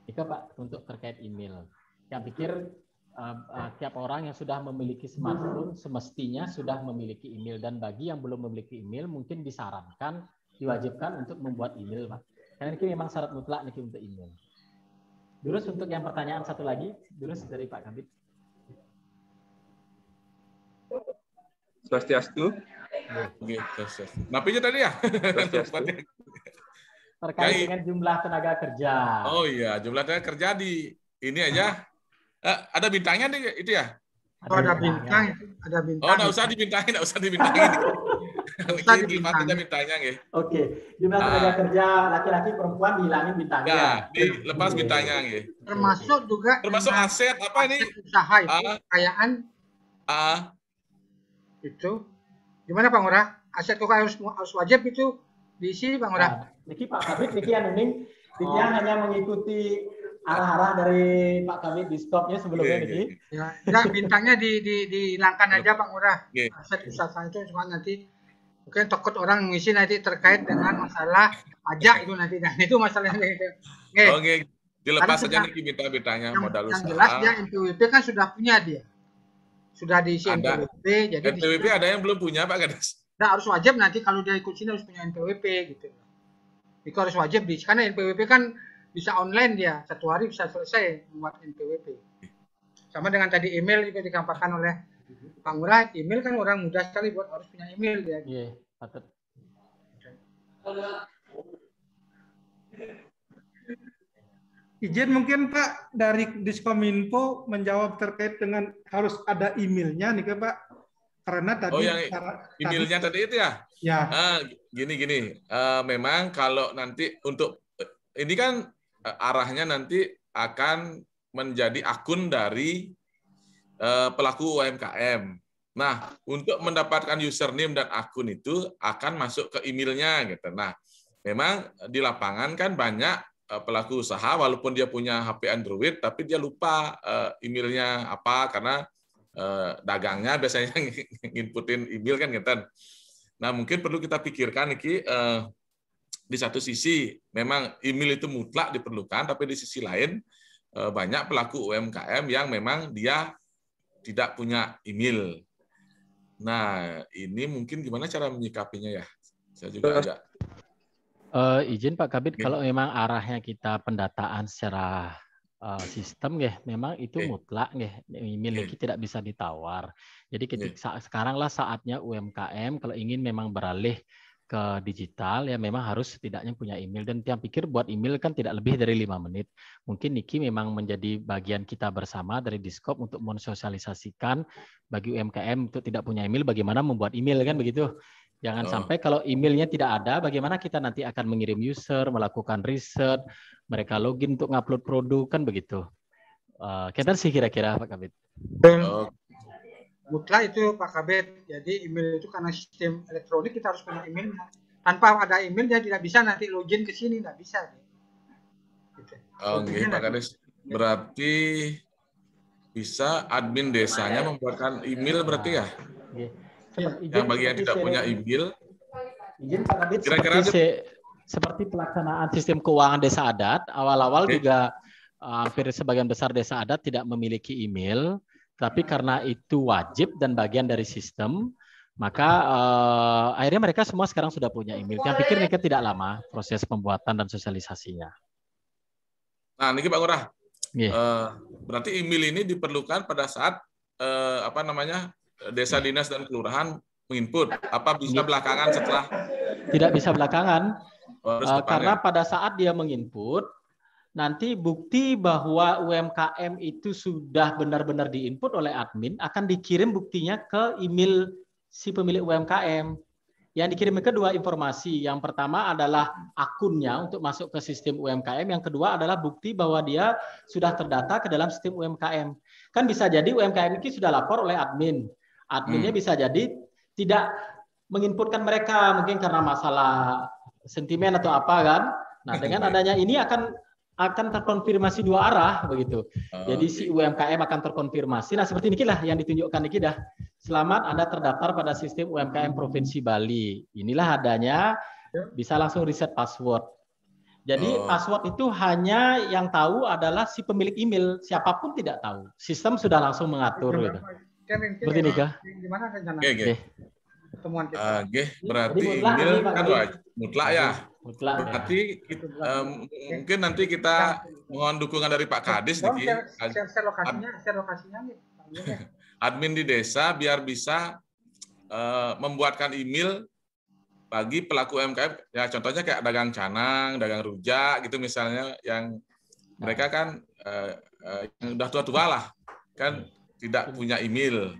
Itu Pak untuk terkait email. Yang pikir tiap orang yang sudah memiliki smartphone semestinya sudah memiliki email, dan bagi yang belum memiliki email mungkin disarankan, diwajibkan untuk membuat email Pak. Karena ini memang syarat mutlak nih untuk email. Terus untuk yang pertanyaan satu lagi, terus dari Pak Kabid. Swastiastu. Oke, napinya tadi ya? Terkait dengan jumlah tenaga kerja. Oh iya, jumlah tenaga kerja di ini aja. Ada bintangnya nih itu ya? Ada bintang, ada bintang. Oh, nggak usah dibintangin, nggak usah dibintangin. Kita bintangnya nggih. Oke, jumlah tenaga kerja laki-laki perempuan dihilangin bintangnya. Ya, dilepas bintangnya nggih. Termasuk juga aset apa ini? Usaha itu, kekayaan. Itu gimana Pak Ngurah? Aset kekayaan harus wajib itu diisi Pak Ngurah. Niki Pak Kabid, Niki Anuning, Niki hanya mengikuti arah-arah dari Pak Kabid di stopnya sebelumnya Niki. Ya, bintangnya dihilangkan aja Pak Ngurah. Aset usaha itu cuma nanti mungkin takut orang ngisi nanti terkait dengan masalah pajak itu nanti, dan itu masalahnya itu. Oke, dilepas saja Niki bintang-bintangnya modal usaha. Yang jelas dia NPWP kan sudah punya dia. Sudah diisi NPWP, jadi NPWP ada yang belum punya Pak Kades. Nah, harus wajib nanti kalau dia ikut sini harus punya NPWP gitu. Itu harus wajib diisi karena NPWP kan bisa online dia, 1 hari bisa selesai membuat NPWP. Sama dengan tadi email juga dikampakkan oleh Pak Ngurah, email kan orang mudah sekali buat, harus punya email dia. Iya, patut. Izin mungkin Pak dari Diskominfo menjawab terkait dengan harus ada emailnya nih Pak, karena tadi yang emailnya tadi itu ya? Ya. Gini. Memang kalau nanti untuk ini kan arahnya nanti akan menjadi akun dari pelaku UMKM. Nah, untuk mendapatkan username dan akun itu akan masuk ke emailnya gitu. Nah, memang di lapangan kan banyak pelaku usaha walaupun dia punya HP Android tapi dia lupa emailnya apa karena dagangnya biasanya nginputin email kan gitu. Nah, mungkin perlu kita pikirkan Niki, di satu sisi memang email itu mutlak diperlukan, tapi di sisi lain banyak pelaku UMKM yang memang dia tidak punya email. Nah, ini mungkin gimana cara menyikapinya ya? Saya juga agak izin Pak Kabid, kalau memang arahnya kita pendataan secara sistem ya, memang itu mutlak ya, email ini tidak bisa ditawar. Jadi sekarang lah saatnya UMKM kalau ingin memang beralih ke digital ya memang harus setidaknya punya email, dan yang pikir buat email kan tidak lebih dari 5 menit. Mungkin Niki memang menjadi bagian kita bersama dari Diskop untuk mensosialisasikan bagi UMKM untuk tidak punya email bagaimana membuat email kan begitu. Jangan sampai kalau emailnya tidak ada, bagaimana kita nanti akan mengirim user, melakukan riset, mereka login untuk ngupload produk, kan begitu. Kita sih kira-kira Pak Kabid. Mutlak itu Pak Kabid. Jadi email itu karena sistem elektronik kita harus punya email. Tanpa ada email dia tidak bisa nanti login ke sini, tidak bisa. Gitu. Oke, Pak Kades. Berarti bisa admin desanya membuatkan email berarti ya? Yang bagi yang tidak punya email, kira-kira seperti pelaksanaan sistem keuangan desa adat, awal-awal juga hampir sebagian besar desa adat tidak memiliki email, tapi karena itu wajib dan bagian dari sistem, maka akhirnya mereka semua sekarang sudah punya email. Yang pikir mereka tidak lama proses pembuatan dan sosialisasinya. Nah, ini Pak Ngurah, berarti email ini diperlukan pada saat desa dinas dan kelurahan menginput, apa bisa belakangan setelah? Tidak bisa belakangan, karena pada saat dia menginput nanti bukti bahwa UMKM itu sudah benar-benar diinput oleh admin akan dikirim buktinya ke email si pemilik UMKM. Yang dikirim kedua informasi. Yang pertama adalah akunnya untuk masuk ke sistem UMKM. Yang kedua adalah bukti bahwa dia sudah terdata ke dalam sistem UMKM. Kan bisa jadi UMKM ini sudah lapor oleh admin. Adminnya bisa jadi tidak menginputkan mereka mungkin karena masalah sentimen atau apa kan. Nah, dengan adanya ini akan terkonfirmasi dua arah begitu. Jadi si UMKM akan terkonfirmasi. Nah, seperti inilah yang ditunjukkan Niki dah. Selamat Anda terdaftar pada sistem UMKM Provinsi Bali. Inilah adanya, bisa langsung reset password. Jadi password itu hanya yang tahu adalah si pemilik email, siapapun tidak tahu. Sistem sudah langsung mengatur gitu. Seperti ini kah? Gimana rencana pertemuan kita? Berarti email kan mutlak ya. Mutlak. Berarti mungkin nanti kita mohon dukungan dari Pak Kadis Niki. Share lokasinya nih. Admin di desa biar bisa membuatkan email bagi pelaku UMKM. Ya contohnya kayak dagang canang, dagang rujak gitu misalnya, yang mereka kan yang udah tua-tua lah, kan tidak punya email.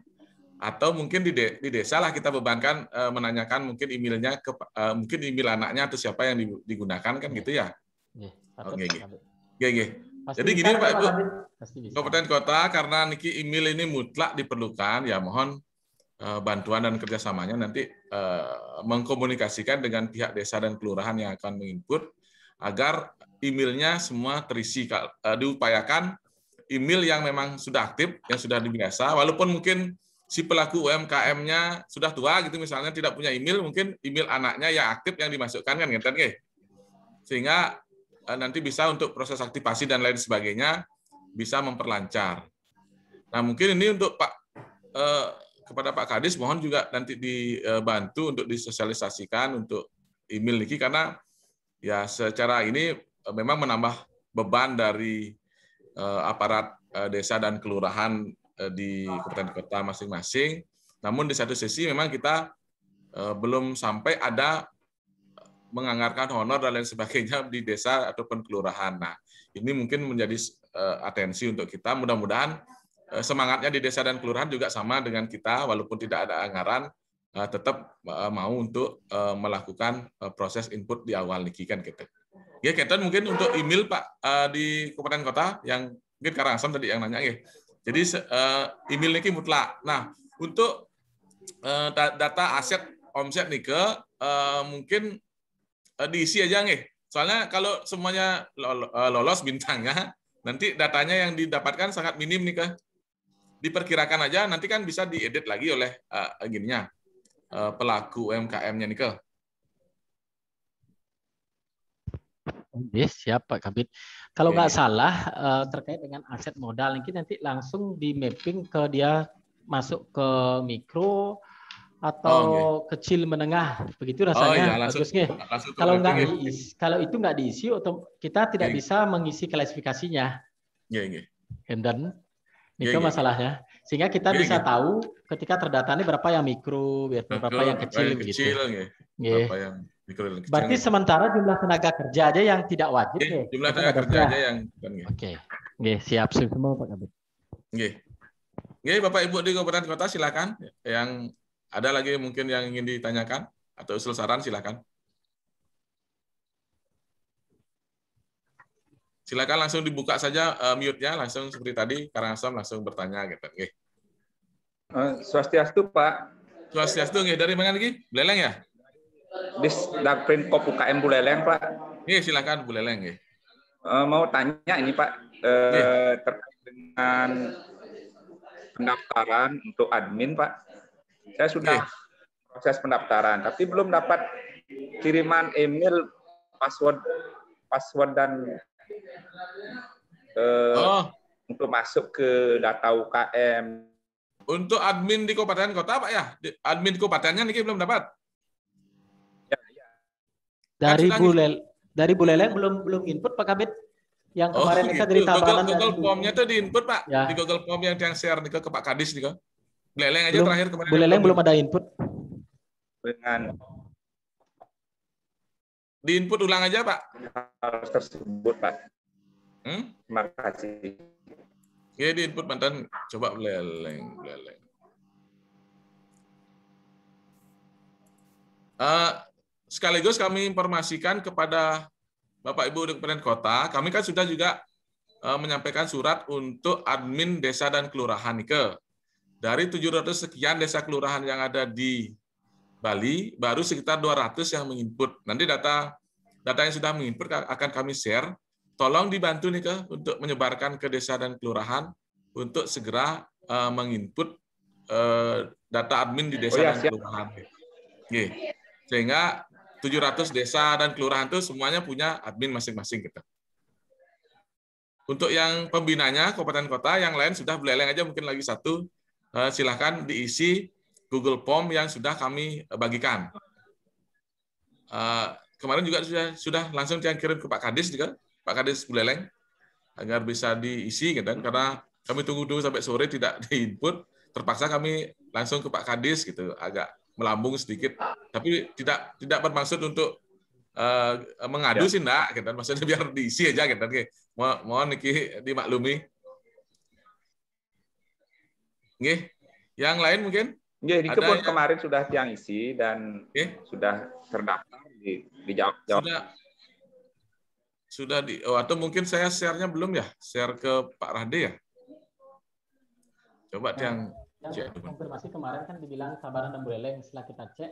Atau mungkin di desa lah kita bebankan menanyakan mungkin emailnya ke mungkin email anaknya atau siapa yang digunakan kan gitu ya. Oke. Jadi gini Pak Ibu, Kabupaten Kota karena Niki email ini mutlak diperlukan, ya mohon bantuan dan kerjasamanya nanti mengkomunikasikan dengan pihak desa dan kelurahan yang akan menginput agar emailnya semua terisi. Diupayakan email yang memang sudah aktif, yang sudah dibiasa, walaupun mungkin si pelaku UMKM-nya sudah tua gitu misalnya tidak punya email, mungkin email anaknya yang aktif yang dimasukkan kan gitu, sehingga nanti bisa untuk proses aktivasi dan lain sebagainya bisa memperlancar. Nah mungkin ini untuk kepada Pak Kadis mohon juga nanti dibantu untuk disosialisasikan untuk email Niki, karena ya secara ini memang menambah beban dari aparat desa dan kelurahan di kabupaten kota masing-masing. Namun di satu sisi memang kita belum sampai ada menganggarkan honor dan lain sebagainya di desa ataupun kelurahan. Nah, ini mungkin menjadi atensi untuk kita. Mudah-mudahan semangatnya di desa dan kelurahan juga sama dengan kita, walaupun tidak ada anggaran, tetap mau untuk melakukan proses input di awal niki kan gitu. Ya, Keton mungkin untuk email Pak di kabupaten kota yang mungkin Karangasem tadi yang nanya ya. Jadi email niki mutlak. Nah, untuk data aset omset nike mungkin diisi aja nih. Soalnya kalau semuanya lolos bintangnya, nanti datanya yang didapatkan sangat minim nih Kak. Diperkirakan aja nanti kan bisa diedit lagi oleh pelaku UMKM-nya nih Kak. Yes, siap Pak Kabid. Kalau nggak salah terkait dengan aset modal ini nanti langsung di mapping ke dia masuk ke mikro atau kecil menengah, begitu rasanya. Kalau itu nggak diisi, kita tidak bisa mengisi klasifikasinya. Dan itu masalahnya. Sehingga kita bisa tahu ketika terdata ini berapa yang mikro, berapa yang kecil, begitu. Berapa yang mikro dan kecil. Berarti sementara jumlah tenaga kerja aja yang tidak wajib. Jumlah tenaga kerja aja yang. Oke, siap semua Pak Kabid. Bapak Ibu di Kabupaten Kota silakan. Yang ada lagi mungkin yang ingin ditanyakan atau usul saran silakan. Silakan langsung dibuka saja mute-nya langsung seperti tadi Karangasem langsung bertanya gitu. Swastiastu Pak. Swastiastu dari mana lagi? Buleleng ya? Disdagprin Kop UKM Buleleng Pak. Silakan Buleleng. Mau tanya ini Pak terkait dengan pendaftaran untuk admin Pak. Saya sudah proses pendaftaran, tapi belum dapat kiriman email, password dan untuk masuk ke data UKM. Untuk admin di kabupaten kota Pak ya? Admin kabupatennya niki belum dapat. Dari Buleleng belum input Pak Kabid. Yang kemarin kita dari Tabanan. Google Form-nya tuh di input Pak. Ya. Di Google Form yang share nih ke Pak Kadis nih. Buleleng aja terakhir kemarin. Buleleng belum ada input. Dengan di input ulang aja Pak. Hal tersebut Pak. Terima kasih. Oke, di input mantan coba beleleng. Sekaligus kami informasikan kepada Bapak Ibu di Kabupaten Kota, kami kan sudah juga menyampaikan surat untuk admin desa dan kelurahan ke dari 700 sekian desa kelurahan yang ada di Bali, baru sekitar 200 yang menginput. Nanti data yang sudah menginput akan kami share. Tolong dibantu nih ke untuk menyebarkan ke desa dan kelurahan untuk segera menginput data admin di desa dan kelurahan. Oke. Sehingga 700 desa dan kelurahan itu semuanya punya admin masing-masing kita. Untuk yang pembinanya kabupaten kota, yang lain sudah beleleng aja mungkin lagi satu, silakan diisi Google Form yang sudah kami bagikan. Kemarin juga sudah langsung yang kirim ke Pak Kadis juga, Pak Kadis Buleleng, agar bisa diisi gitu kan, karena kami tunggu sampai sore tidak diinput, terpaksa kami langsung ke Pak Kadis gitu, agak melambung sedikit, tapi tidak bermaksud untuk mengadu sih enggak, gitu. Maksudnya biar diisi aja gitu. Mohon niki dimaklumi. Nggih. Yang lain mungkin? Nggih, ini pun kemarin sudah tiang isi dan sudah terdaftar dijawab. Sudah atau mungkin saya share-nya belum ya? Share ke Pak Rade ya? Coba yang konfirmasi kemarin kan dibilang Sabaran dan Buleleng, setelah kita cek.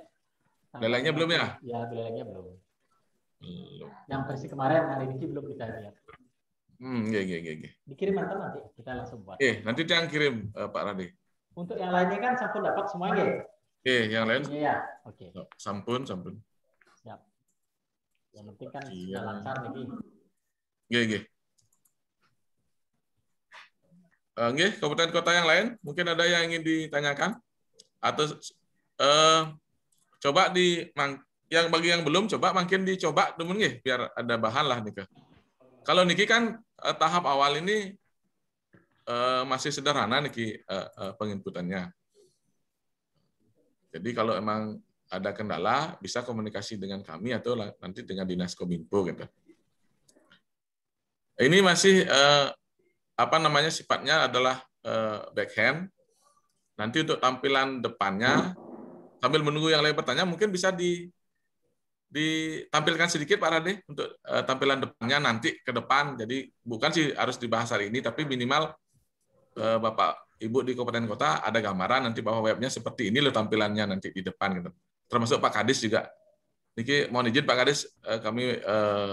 Bulelengnya belum ya? Ya, Bulelengnya belum. Yang versi kemarin hari ini belum kita lihat. Iya. Dikirim nanti kita langsung buat. Nanti yang kirim Pak Rade. Untuk yang lainnya kan sampun dapat semuanya. Yang lain? Iya, oke. Sampun. Siap. Yang penting kan sudah lancar nih. Iya. Nggih, kabupaten kota yang lain mungkin ada yang ingin ditanyakan atau coba yang bagi yang belum coba makin dicoba dulu nggih biar ada bahan lah nih. Kalau niki kan tahap awal ini masih sederhana niki penginputannya. Jadi kalau emang ada kendala bisa komunikasi dengan kami atau nanti dengan Dinas Kominfo gitu. Ini masih sifatnya adalah backhand. Nanti untuk tampilan depannya sambil menunggu yang lain bertanya mungkin bisa ditampilkan sedikit Pak Rade untuk tampilan depannya nanti ke depan. Jadi bukan sih harus dibahas hari ini, tapi minimal Bapak Ibu di kabupaten kota ada gambaran nanti bahwa webnya seperti ini loh tampilannya nanti di depan gitu. Termasuk Pak Kadis juga. Niki mohon izin Pak Kadis, kami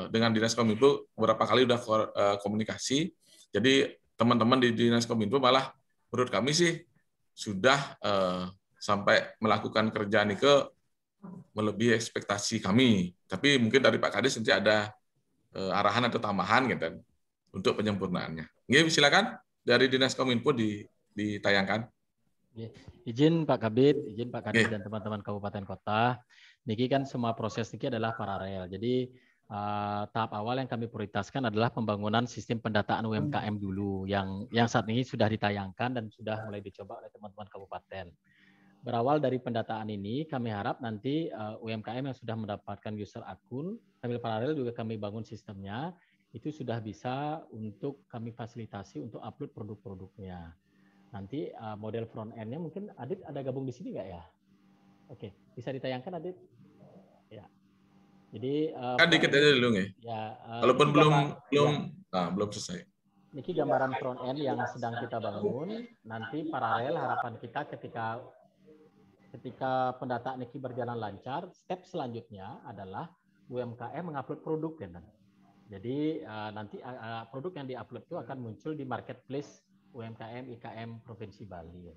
dengan Dinas Kominfo beberapa kali udah komunikasi. Jadi teman-teman di Dinas Kominfo malah menurut kami sih sudah sampai melakukan kerja nike melebihi ekspektasi kami. Tapi mungkin dari Pak Kadis nanti ada arahan atau tambahan gitu untuk penyempurnaannya. Nggih, silakan dari Dinas Kominfo ditayangkan. Izin Pak Kabid, izin Pak Kadis dan teman-teman kabupaten kota. Niki kan semua proses niki adalah paralel. Jadi tahap awal yang kami prioritaskan adalah pembangunan sistem pendataan UMKM dulu yang saat ini sudah ditayangkan dan sudah mulai dicoba oleh teman-teman kabupaten. Berawal dari pendataan ini, kami harap nanti UMKM yang sudah mendapatkan user akun, sambil paralel juga kami bangun sistemnya, itu sudah bisa untuk kami fasilitasi untuk upload produk-produknya. Nanti model front end-nya mungkin Adit ada gabung di sini nggak ya? Oke, bisa ditayangkan Adit? Ya. Jadi kan dikit aja dulu nih. Ya, walaupun belum selesai. Niki gambaran front end yang sedang kita bangun. Nanti paralel harapan kita ketika pendataan niki berjalan lancar, step selanjutnya adalah UMKM mengupload produk kan. Jadi nanti produk yang diupload itu akan muncul di marketplace UMKM IKM Provinsi Bali.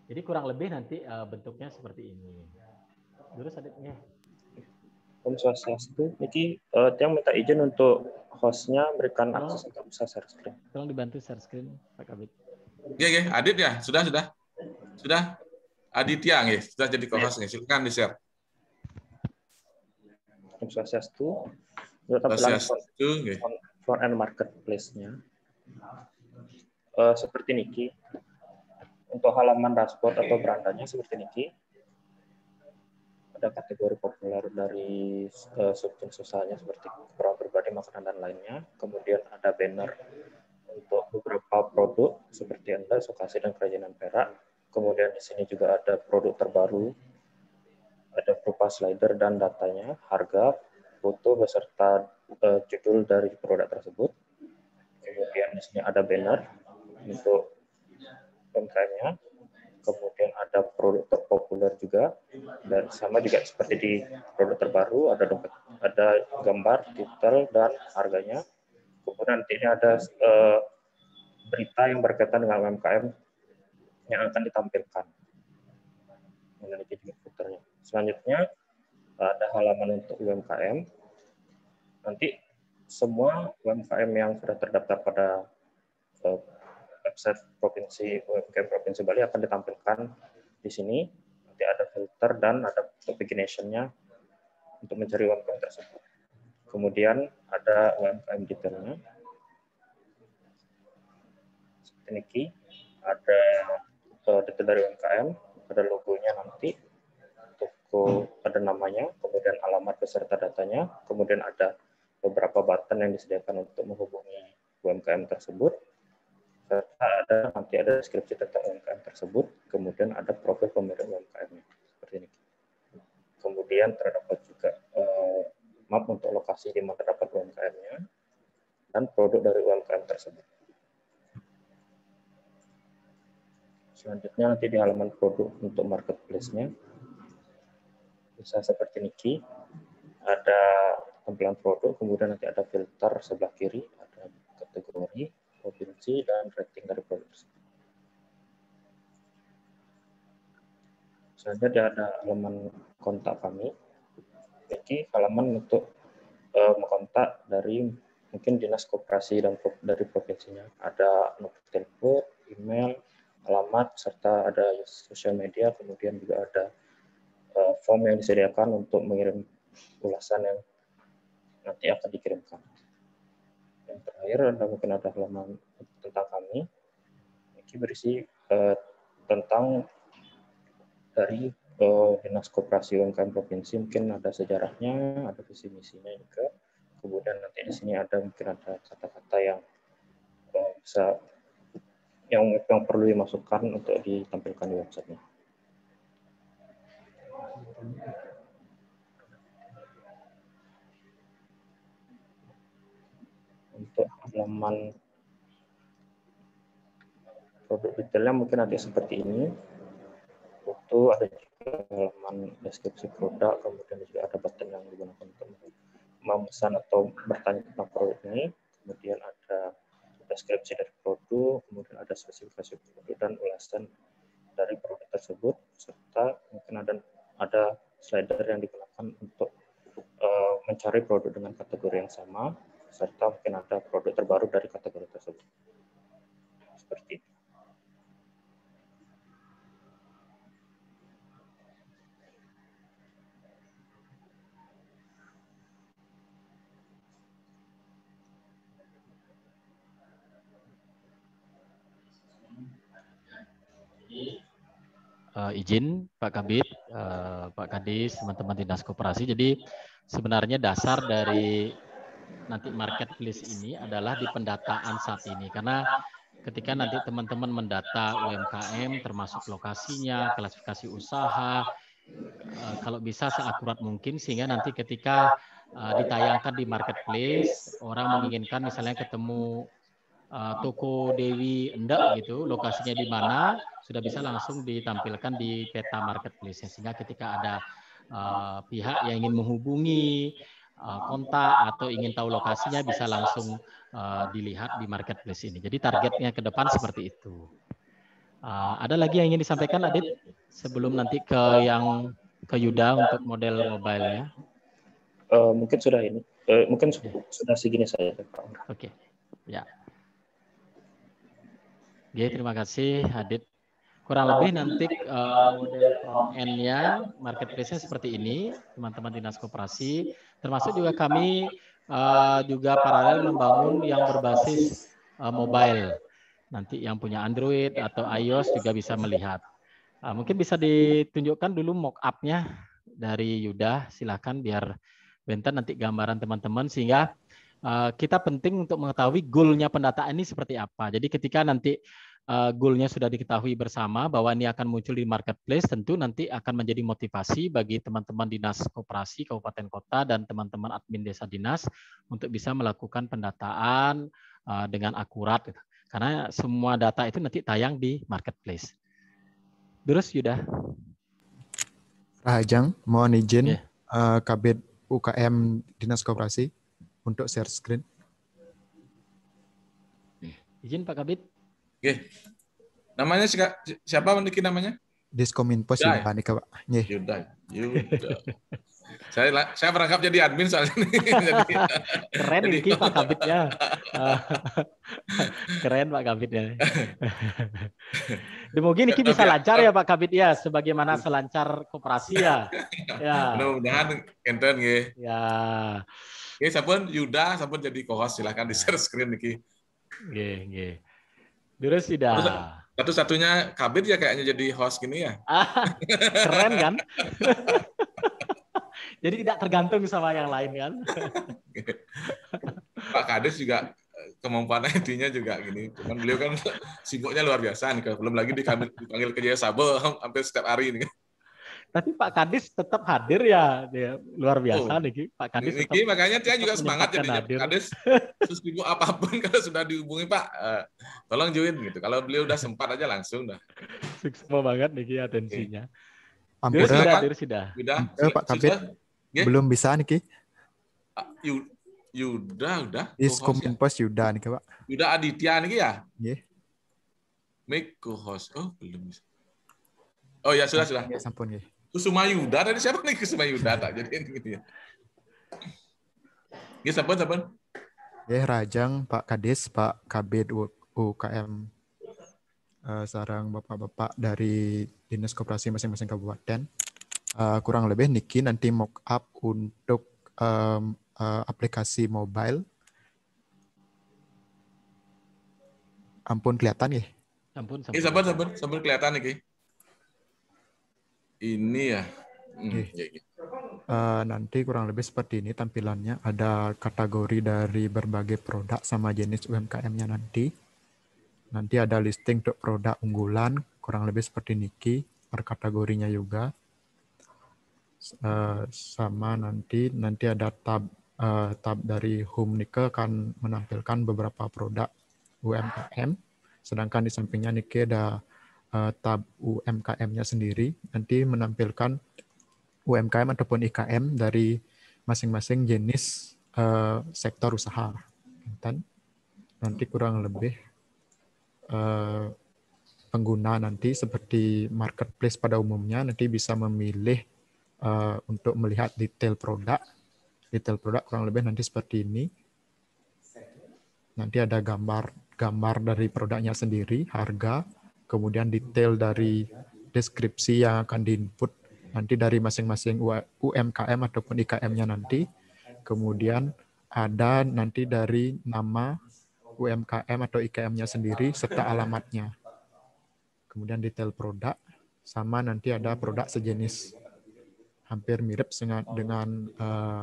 Jadi kurang lebih nanti bentuknya seperti ini. Terus adiknya. Om Swastiastu, niki yang minta izin untuk hostnya berikan akses untuk bisa share screen. Tolong dibantu share screen, Pak Kabid. Iya, Adit ya, sudah. Aditya nggih, sudah jadi co-host nggih. Silakan di-share. Om Swastiastu, tampilan front end marketplace-nya. Seperti niki. Untuk halaman dashboard atau berandanya seperti niki. ada kategori populer dari subjenis usahanya seperti keperluan pribadi, makanan, dan lainnya. Kemudian ada banner untuk beberapa produk seperti endas, lokasi, dan kerajinan perak. Kemudian di sini juga ada produk terbaru, ada berupa slider dan datanya, harga, foto beserta judul dari produk tersebut. Kemudian di sini ada banner untuk UMKM-nya. Kemudian ada produk terpopuler juga, dan sama juga seperti di produk terbaru, ada gambar, titel, dan harganya. Kemudian nanti ini ada berita yang berkaitan dengan UMKM yang akan ditampilkan. Memiliki juga footernya. Selanjutnya ada halaman untuk UMKM. Nanti semua UMKM yang sudah terdaftar pada website provinsi UMKM Provinsi Bali akan ditampilkan di sini. Nanti ada filter dan ada pagination-nya untuk mencari UMKM tersebut. Kemudian ada UMKM detailnya. Seperti ini, ada detail dari UMKM, ada logonya nanti, toko ada namanya, kemudian alamat beserta datanya, kemudian ada beberapa button yang disediakan untuk menghubungi UMKM tersebut, serta nanti ada deskripsi tentang UMKM tersebut, kemudian ada profil pemilik UMKM-nya seperti ini. Kemudian terdapat juga map untuk lokasi di mana terdapat UMKM-nya dan produk dari UMKM tersebut. Selanjutnya nanti di halaman produk untuk marketplace-nya bisa seperti ini. Ada tampilan produk, kemudian nanti ada filter sebelah kiri, ada kategori, provinsi, dan rating dari produk tersebut. Selanjutnya ada halaman kontak kami. Ini halaman untuk mengontak dari mungkin dinas koperasi dan dari provinsinya. Ada nomor telepon, email, alamat, serta ada sosial media, kemudian juga ada form yang disediakan untuk mengirim ulasan yang nanti akan dikirimkan. Yang terakhir mungkin ada halaman tentang kami. Ini berisi tentang dari Dinas Koperasi UMKM Provinsi, mungkin ada sejarahnya, ada visi misinya juga. Kemudian nanti di sini ada mungkin ada kata-kata yang bisa yang perlu dimasukkan untuk ditampilkan di website-nya. Untuk halaman produk detailnya mungkin ada seperti ini. Itu ada juga halaman deskripsi produk, kemudian juga ada button yang digunakan untuk memesan atau bertanya tentang produk ini. Kemudian ada deskripsi dari produk, kemudian ada spesifikasi produk dan ulasan dari produk tersebut, serta mungkin ada slider yang digunakan untuk mencari produk dengan kategori yang sama, serta mungkin ada produk terbaru dari kategori tersebut. Seperti itu. Izin Pak Kabid, Pak Kadis, teman-teman Dinas Koperasi. Jadi sebenarnya dasar dari nanti marketplace ini adalah di pendataan saat ini. Karena ketika nanti teman-teman mendata UMKM termasuk lokasinya, klasifikasi usaha, kalau bisa seakurat mungkin sehingga nanti ketika ditayangkan di marketplace, orang menginginkan misalnya ketemu toko Dewi Endak gitu, lokasinya di mana, sudah bisa langsung ditampilkan di peta marketplace, sehingga ketika ada pihak yang ingin menghubungi kontak atau ingin tahu lokasinya bisa langsung dilihat di marketplace ini. Jadi targetnya ke depan seperti itu. Ada lagi yang ingin disampaikan, Adit, sebelum nanti ke Yuda untuk model mobile-nya? Mungkin sudah ini, mungkin sudah segini saja, Pak. Oke, ya. Oke, terima kasih, Adit. Kurang lebih nanti model front end-nya, marketplace-nya seperti ini, teman-teman Dinas Koperasi. Termasuk juga kami juga paralel membangun yang berbasis mobile. Nanti yang punya Android atau iOS juga bisa melihat. Mungkin bisa ditunjukkan dulu mock up-nya dari Yuda, silakan biar bentar nanti gambaran teman-teman sehingga kita penting untuk mengetahui goal-nya pendataan ini seperti apa. Jadi ketika nanti goal-nya sudah diketahui bersama bahwa ini akan muncul di marketplace, tentu nanti akan menjadi motivasi bagi teman-teman dinas koperasi kabupaten kota dan teman-teman admin desa dinas untuk bisa melakukan pendataan dengan akurat. Karena semua data itu nanti tayang di marketplace. Terus Yuda. Rahajang, mohon izin Kabid UKM Dinas Koperasi untuk share screen. Izin Pak Kabid. Oke. Namanya siapa Niki namanya? Diskominfo Yuda, Yuda nih Pak. Yuda. Saya merangkap jadi admin soalnya nih. Keren Niki Pak Kabidnya. Keren Pak Kabidnya. Mungkin Niki bisa lancar ya Pak Kabid ya, sebagaimana selancar koperasi ya. Ya. Mudah-mudahan enten nggih. Ya. Oke, sampun Yuda, sampun jadi co-host, silakan di share screen Niki. Nggih. Terus sudah. Satu-satunya Kabid ya kayaknya jadi host gini ya. Keren kan? Jadi tidak tergantung sama yang lain kan. Pak Kades juga kemampuan IT-nya juga gini. Cuman beliau kan sibuknya luar biasa nih. Belum lagi dipanggil ke Jaya Sabo hampir setiap hari nih. Tapi Pak Kadis tetap hadir ya, dia luar biasa nih Pak Kadis. Niki makanya dia juga semangat jadinya Pak Kadis. Sesibuk apapun kalau sudah dihubungi Pak, tolong join gitu. Kalau beliau udah sempat aja langsung dah. Sukses banget Niki atensinya. Sudah. Pak Kabid belum bisa Niki. Yuda udah. Diskominfo Yuda nih Pak. Yuda Aditya Niki ya? Nggih. Make co-host. Oh, belum bisa. Oh ya sudah. Sampun nggih. Kusuma Yuda tadi siapa nih Kusuma Yuda tak jadi gitu ya. Ya sampun. Ya Rajang, Pak Kadis, Pak Kabid UKM sarang bapak-bapak dari dinas koperasi masing-masing kabupaten. Kurang lebih Niki nanti mock up untuk aplikasi mobile. Ampun kelihatan ya? Sampun. Sampun kelihatan Niki. Ini ya. Nanti kurang lebih seperti ini tampilannya. Ada kategori dari berbagai produk sama jenis UMKM-nya nanti. Nanti ada listing untuk produk unggulan, kurang lebih seperti Niki, per kategorinya juga. Sama nanti ada tab dari Home Niki akan menampilkan beberapa produk UMKM. Sedangkan di sampingnya Niki ada tab UMKM-nya sendiri, nanti menampilkan UMKM ataupun IKM dari masing-masing jenis sektor usaha. Dan nanti kurang lebih pengguna nanti seperti marketplace pada umumnya nanti bisa memilih untuk melihat detail produk. Detail produk kurang lebih nanti seperti ini. Nanti ada gambar dari produknya sendiri, harga, kemudian detail dari deskripsi yang akan diinput nanti dari masing-masing UMKM ataupun IKM-nya nanti. Kemudian ada nanti dari nama UMKM atau IKM-nya sendiri serta alamatnya. Kemudian detail produk, sama nanti ada produk sejenis. Hampir mirip dengan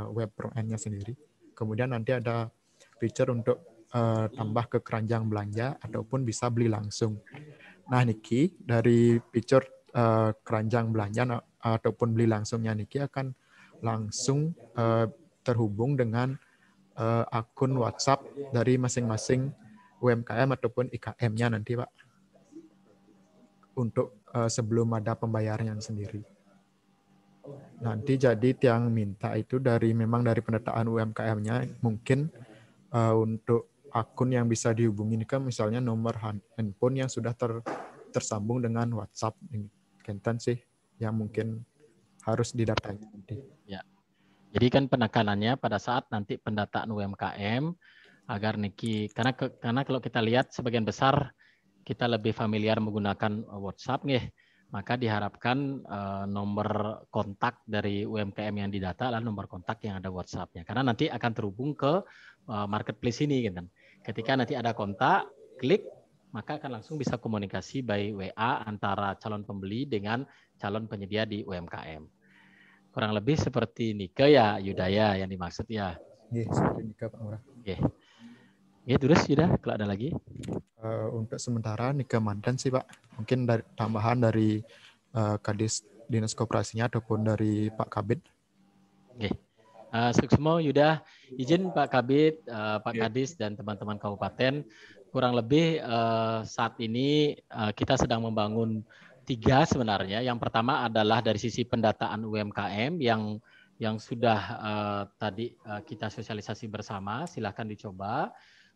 web ProN-nya sendiri. Kemudian nanti ada feature untuk tambah ke keranjang belanja ataupun bisa beli langsung. Nah Niki, dari fitur keranjang belanja ataupun beli langsungnya Niki akan langsung terhubung dengan akun WhatsApp dari masing-masing UMKM ataupun IKM-nya nanti Pak. Untuk sebelum ada pembayaran sendiri. Nanti jadi yang minta itu memang dari pendataan UMKM-nya mungkin untuk akun yang bisa dihubungi kan misalnya nomor handphone yang sudah tersambung dengan WhatsApp. Kentan sih yang mungkin harus didatai nanti. Ya. Jadi kan penekanannya pada saat nanti pendataan UMKM agar Niki karena kalau kita lihat sebagian besar kita lebih familiar menggunakan WhatsApp nih, maka diharapkan nomor kontak dari UMKM yang didata adalah nomor kontak yang ada WhatsApp-nya. Karena nanti akan terhubung ke marketplace ini gitu. Ketika nanti ada kontak, klik, maka akan langsung bisa komunikasi by WA antara calon pembeli dengan calon penyedia di UMKM. Kurang lebih seperti Nike ya, Yudaya yang dimaksud ya. Iya, seperti Nike Pak Lurah. Oke. Oke, terus Yuda, kalau ada lagi? Untuk sementara Nike mantan sih Pak. Mungkin dari tambahan dari Kadis Dinas Koperasinya ataupun dari Pak Kabid. Oke. Suksmo, Yuda, izin Pak Kabid, Pak Kadis dan teman-teman kabupaten, kurang lebih saat ini kita sedang membangun 3 sebenarnya. Yang pertama adalah dari sisi pendataan UMKM yang sudah tadi kita sosialisasi bersama, silahkan dicoba.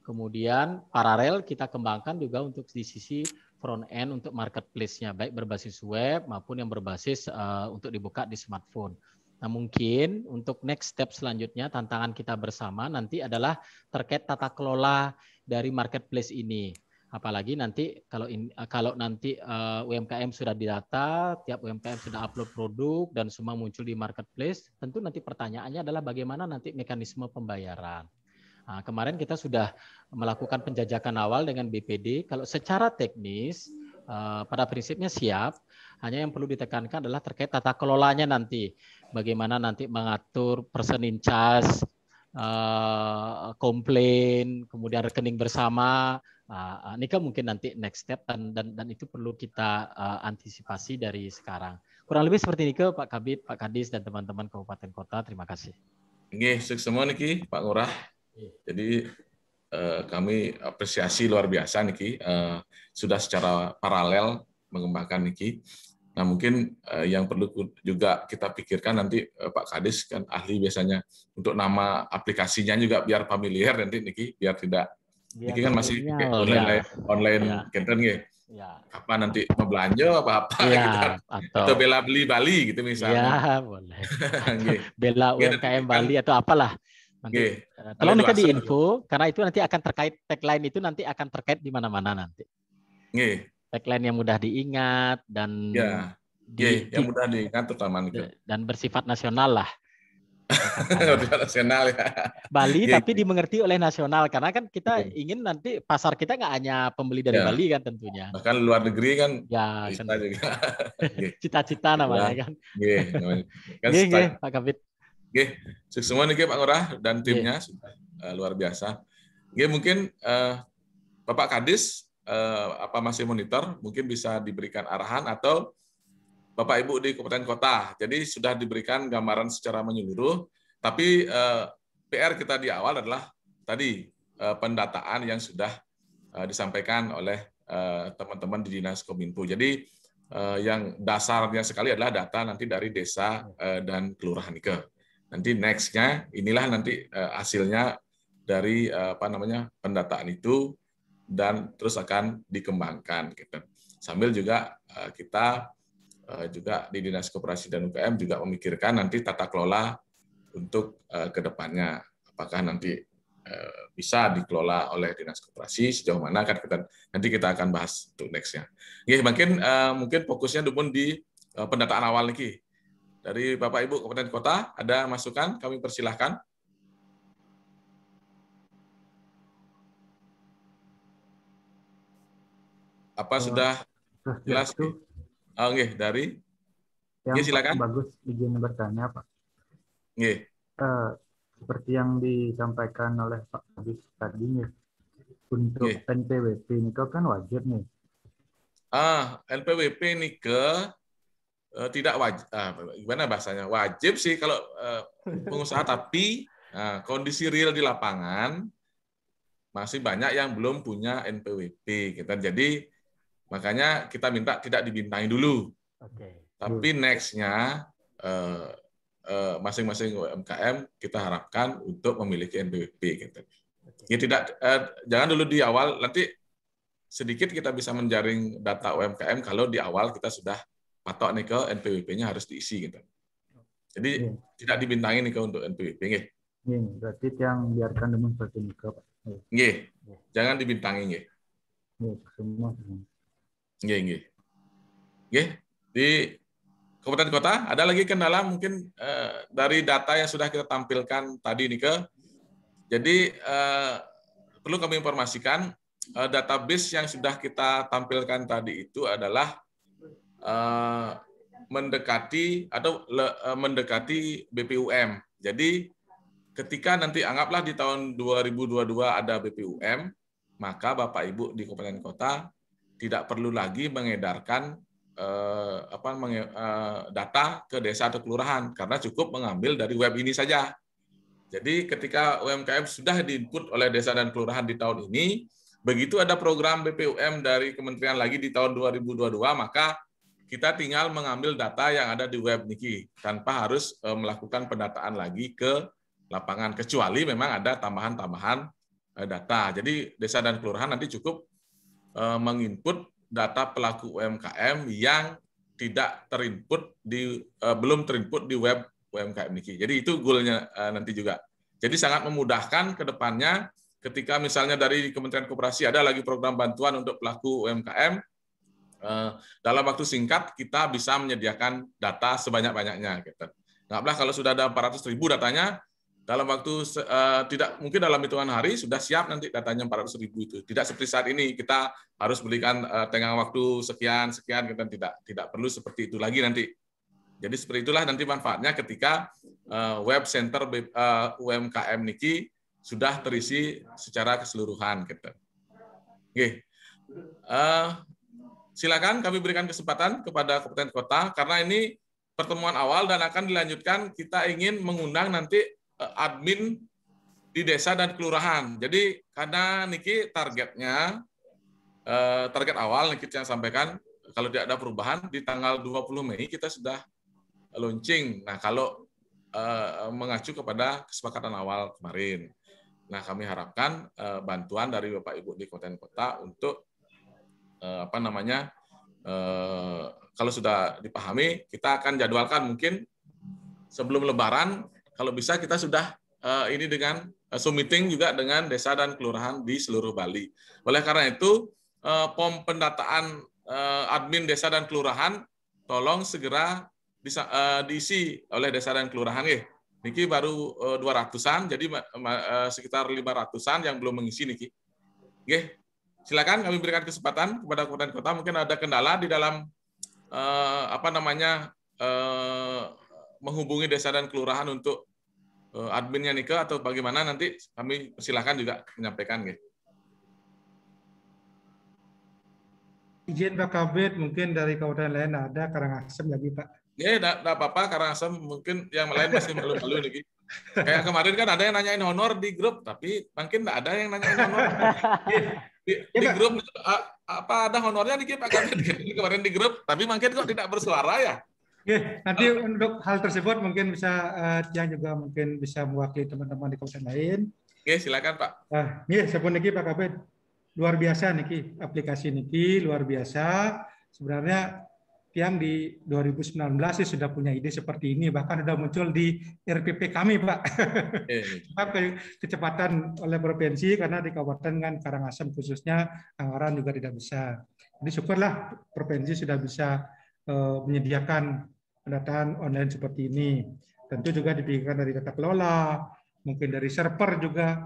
Kemudian paralel kita kembangkan juga untuk di sisi front end untuk marketplace-nya, baik berbasis web maupun yang berbasis untuk dibuka di smartphone. Nah, mungkin untuk next step selanjutnya tantangan kita bersama nanti adalah terkait tata kelola dari marketplace ini. Apalagi nanti kalau nanti UMKM sudah didata, tiap UMKM sudah upload produk dan semua muncul di marketplace, tentu nanti pertanyaannya adalah bagaimana nanti mekanisme pembayaran. Nah, kemarin kita sudah melakukan penjajakan awal dengan BPD. Kalau secara teknis pada prinsipnya siap, hanya yang perlu ditekankan adalah terkait tata kelolanya nanti. Bagaimana nanti mengatur person in charge, komplain, kemudian rekening bersama. Ini kan mungkin nanti next step dan itu perlu kita antisipasi dari sekarang. Kurang lebih seperti ini Pak Kabid, Pak Kadis dan teman-teman kabupaten kota. Terima kasih. Oke, sukses semua Niki, Pak Lurah. Jadi kami apresiasi luar biasa Niki, sudah secara paralel mengembangkan Niki. Nah mungkin yang perlu juga kita pikirkan nanti Pak Kadis kan ahli biasanya untuk nama aplikasinya juga biar familiar nanti Niki, biar tidak Niki kan masih online kenten ya. Apa nanti mau belanja apa-apa gitu kan. Atau bela beli Bali gitu misalnya. Ya, boleh. Bela UMKM Bali atau apalah. Nanti, tolong nanti di info karena itu nanti akan terkait tagline itu nanti akan terkait di mana-mana nanti. Tagline yang mudah diingat dan yang mudah diingat terutama itu. Dan bersifat nasional lah. Nasional ya. Bali tapi dimengerti oleh nasional karena kan kita ingin nanti pasar kita nggak hanya pembeli dari Bali kan tentunya. Bahkan luar negeri kan bisa kan juga. Cita-cita namanya kan. Pak Kabid. Oke, sukses semua nih Pak Lurah dan timnya luar biasa. Oke, mungkin Bapak Kadis apa masih monitor, mungkin bisa diberikan arahan atau Bapak Ibu di kabupaten kota. Jadi sudah diberikan gambaran secara menyeluruh, tapi PR kita di awal adalah tadi pendataan yang sudah disampaikan oleh teman-teman di Dinas Kominfo. Jadi yang dasarnya sekali adalah data nanti dari desa dan kelurahan Nike. Nanti next-nya inilah nanti hasilnya dari pendataan itu dan terus akan dikembangkan gitu. Sambil juga kita juga di Dinas Koperasi dan UKM juga memikirkan nanti tata kelola untuk kedepannya. Apakah nanti bisa dikelola oleh Dinas Koperasi sejauh mana kan nanti kita akan bahas untuk next-nya. Oke, mungkin fokusnya Dumun di pendataan awal nih. Dari Bapak Ibu Kabupaten Kota, ada masukan? Kami persilahkan. Apa sudah jelas? Dari? Silakan. Bagus izin bertanya, Pak. Seperti yang disampaikan oleh Pak Kadis tadi, untuk NPWP ini kan wajib nih. NPWP ini tidak wajib, gimana bahasanya? Wajib sih kalau pengusaha, tapi kondisi real di lapangan masih banyak yang belum punya NPWP. Jadi makanya kita minta tidak dibintangi dulu. Tapi next-nya masing-masing UMKM kita harapkan untuk memiliki NPWP. Jangan dulu di awal, nanti sedikit kita bisa menjaring data UMKM kalau di awal kita sudah patok nih ke NPWP-nya harus diisi gitu. Jadi tidak dibintangi nih ke untuk NPWP nggih. Berarti yang biarkan dulu seperti ini Pak. Nggih. Jangan dibintangi nggih. Semua. Nggih. Di kabupaten kota ada lagi kendala mungkin dari data yang sudah kita tampilkan tadi nih ke. Jadi perlu kami informasikan database yang sudah kita tampilkan tadi itu adalah mendekati BPUM. Jadi ketika nanti anggaplah di tahun 2022 ada BPUM, maka Bapak Ibu di kabupaten kota tidak perlu lagi mengedarkan data ke desa atau kelurahan karena cukup mengambil dari web ini saja. Jadi ketika UMKM sudah diinput oleh desa dan kelurahan di tahun ini, begitu ada program BPUM dari kementerian lagi di tahun 2022, maka kita tinggal mengambil data yang ada di web Niki tanpa harus melakukan pendataan lagi ke lapangan, kecuali memang ada tambahan-tambahan data. Jadi desa dan kelurahan nanti cukup menginput data pelaku UMKM yang tidak belum terinput di web UMKM Niki. Jadi itu goalnya nanti juga. Jadi sangat memudahkan ke depannya ketika misalnya dari Kementerian Koperasi ada lagi program bantuan untuk pelaku UMKM, dalam waktu singkat kita bisa menyediakan data sebanyak-banyaknya. Nggaklah kalau sudah ada 400.000 datanya, dalam waktu tidak mungkin dalam hitungan hari sudah siap nanti datanya 400.000 itu. Tidak seperti saat ini kita harus belikan tengah waktu sekian kita tidak perlu seperti itu lagi nanti. Jadi seperti itulah nanti manfaatnya ketika web center UMKM Niki sudah terisi secara keseluruhan. Oke. Silakan kami berikan kesempatan kepada kabupaten kota karena ini pertemuan awal dan akan dilanjutkan. Kita ingin mengundang nanti admin di desa dan kelurahan. Jadi karena Niki targetnya, target awal Niki yang sampaikan, kalau tidak ada perubahan, di tanggal 20 Mei kita sudah launching. Nah kalau mengacu kepada kesepakatan awal kemarin. Nah kami harapkan bantuan dari Bapak Ibu di kabupaten kota untuk kalau sudah dipahami, kita akan jadwalkan mungkin sebelum Lebaran. Kalau bisa kita sudah ini dengan Zoom meeting juga dengan desa dan kelurahan di seluruh Bali. Oleh karena itu, POM pendataan admin desa dan kelurahan tolong segera diisi oleh desa dan kelurahan. Niki baru 200-an, jadi sekitar 500-an yang belum mengisi Niki. Silakan kami berikan kesempatan kepada kabupaten kota. Mungkin ada kendala di dalam menghubungi desa dan kelurahan untuk adminnya Nika atau bagaimana, nanti kami silakan juga menyampaikan. Izin Pak Kabid, mungkin dari kabupaten lain ada, Karangasem lagi Pak. Ya, tidak apa-apa, Karangasem mungkin yang lain masih malu-malu nih. Kayak kemarin kan ada yang nanyain honor di grup, tapi mungkin tidak ada yang nanyain honor. Di grup apa ada honornya nih Pak Kabid kemarin di grup, tapi mungkin kok tidak bersuara ya. Oke, nanti untuk hal tersebut mungkin bisa yang juga mungkin bisa mewakili teman-teman di kabupaten lain. Oke, silakan Pak. Iya, sabun niki Pak Kabid. Luar biasa niki, aplikasi niki luar biasa. Sebenarnya yang di 2019 sih sudah punya ide seperti ini, bahkan sudah muncul di RPP kami Pak. Kecepatan oleh provinsi karena di kabupaten kan Karangasem khususnya anggaran juga tidak bisa. Jadi syukurlah provinsi sudah bisa menyediakan pendataan online seperti ini. Tentu juga dipikirkan dari tata kelola, mungkin dari server juga.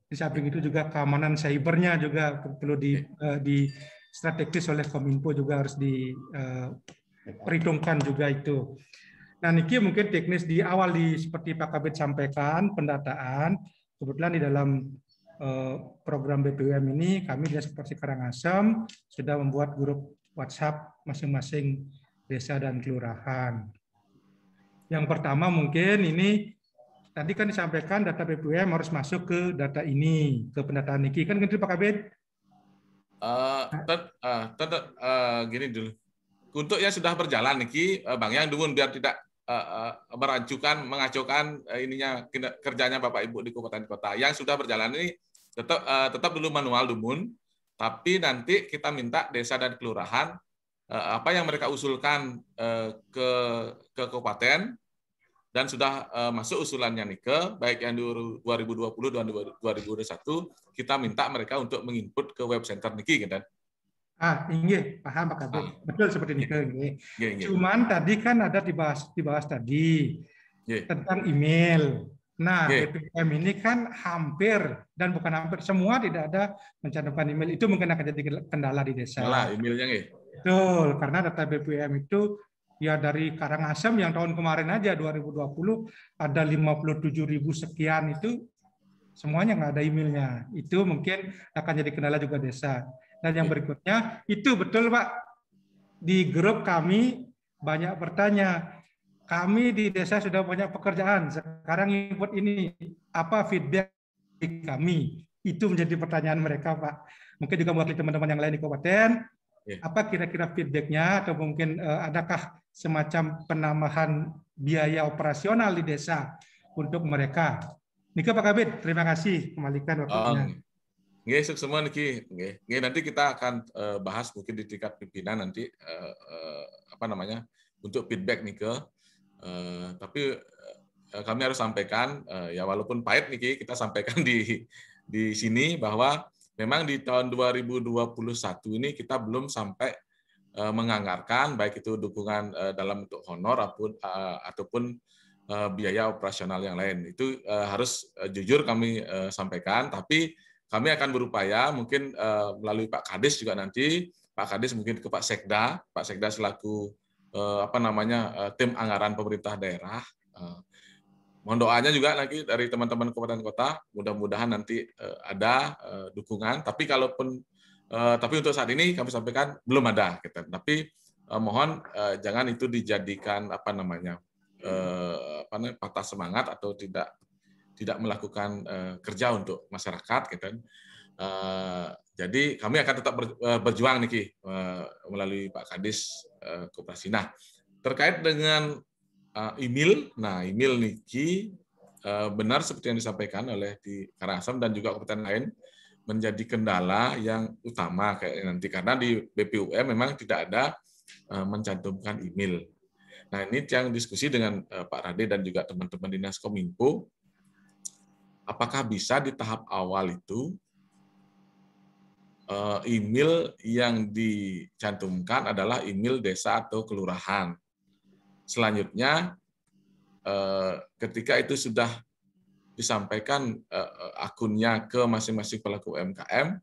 Di samping itu juga keamanan cybernya juga perlu di strategis oleh Kominfo juga harus diperhitungkan juga itu. Nah, niki mungkin teknis di awal seperti Pak Kabid sampaikan pendataan. Kebetulan di dalam program BPUM ini kami di Koperasi Karangasem sudah membuat grup WhatsApp masing-masing desa dan kelurahan. Yang pertama mungkin ini tadi kan disampaikan data BPUM harus masuk ke data ini, ke pendataan niki kan gitu Pak Kabid? Gini dulu. Untuk yang sudah berjalan niki Bang Yang Dumun biar tidak mengacaukan ininya kerjanya Bapak Ibu di kabupaten kota. Yang sudah berjalan ini tetap dulu manual Dumun, tapi nanti kita minta desa dan kelurahan apa yang mereka usulkan ke kabupaten dan sudah masuk usulannya Nike, baik yang 2020 dan 2021, kita minta mereka untuk menginput ke web center Nike, gitu. Iya, paham Pak Kabid. Betul seperti Nike. Cuman tadi kan ada dibahas tadi tentang email. Nah, BPUM ini kan hampir dan bukan hampir semua tidak ada mencantumkan email. Itu mungkin akan jadi kendala di desa. Kendala emailnya nggih. Betul, karena data BPUM itu Ya dari Karangasem yang tahun kemarin aja 2020 ada 57.000 sekian itu semuanya nggak ada emailnya. Itu mungkin akan jadi kendala juga desa. Dan yang berikutnya itu betul Pak, di grup kami banyak bertanya. Kami di desa sudah banyak pekerjaan. Sekarang input ini apa feedback kami? Itu menjadi pertanyaan mereka Pak. Mungkin juga mewakili teman-teman yang lain di kabupaten. Apa kira-kira feedbacknya atau mungkin adakah semacam penambahan biaya operasional di desa untuk mereka? Niki Pak Kabid, terima kasih. Kembalikan waktunya. Nggih, semua Niki. Nggih, nanti kita akan bahas mungkin di tingkat pimpinan nanti untuk feedback Nike. Tapi kami harus sampaikan ya walaupun pahit Niki, kita sampaikan di sini bahwa memang di tahun 2021 ini kita belum sampai menganggarkan baik itu dukungan dalam bentuk honor ataupun biaya operasional yang lain. Itu harus jujur kami sampaikan, tapi kami akan berupaya mungkin melalui Pak Kadis juga nanti, Pak Kadis mungkin ke Pak Sekda selaku tim anggaran pemerintah daerah. Mohon doanya juga nanti dari teman-teman kabupaten kota, mudah-mudahan nanti ada dukungan. Tapi tapi untuk saat ini kami sampaikan belum ada. Gitu. Tapi mohon jangan itu dijadikan patah semangat atau tidak melakukan kerja untuk masyarakat. Gitu. Jadi kami akan tetap berjuang Niki melalui Pak Kadis Koperasi. Nah, terkait dengan email, email Niki benar seperti yang disampaikan oleh di Karangasem dan juga kabupaten lain menjadi kendala yang utama kayak nanti karena di BPUM memang tidak ada mencantumkan email. Nah ini yang diskusi dengan Pak Rade dan juga teman-teman Dinas Kominfo, apakah bisa di tahap awal itu email yang dicantumkan adalah email desa atau kelurahan. Selanjutnya, ketika itu sudah disampaikan akunnya ke masing-masing pelaku UMKM,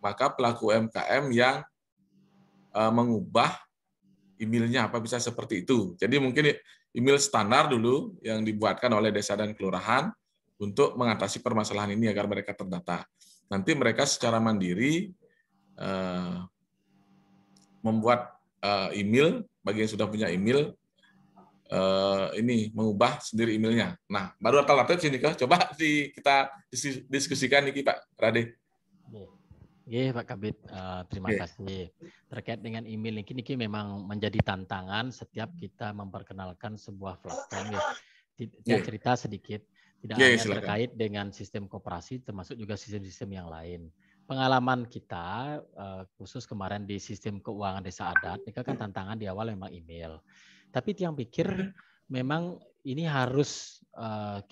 maka pelaku UMKM yang mengubah emailnya apa bisa seperti itu. Jadi mungkin email standar dulu yang dibuatkan oleh desa dan kelurahan untuk mengatasi permasalahan ini agar mereka terdata. Nanti mereka secara mandiri membuat email bagi yang sudah punya email ini mengubah sendiri emailnya. Nah, baru alternatif sini coba kita diskusikan nih Pak Rade. Iya Pak Kabid, terima kasih. Terkait dengan email ini memang menjadi tantangan setiap kita memperkenalkan sebuah platform. Saya cerita sedikit, tidak hanya terkait dengan sistem koperasi, termasuk juga sistem-sistem yang lain. Pengalaman kita, khusus kemarin di sistem keuangan desa adat, ini kan tantangan di awal memang email. Tapi yang pikir memang ini harus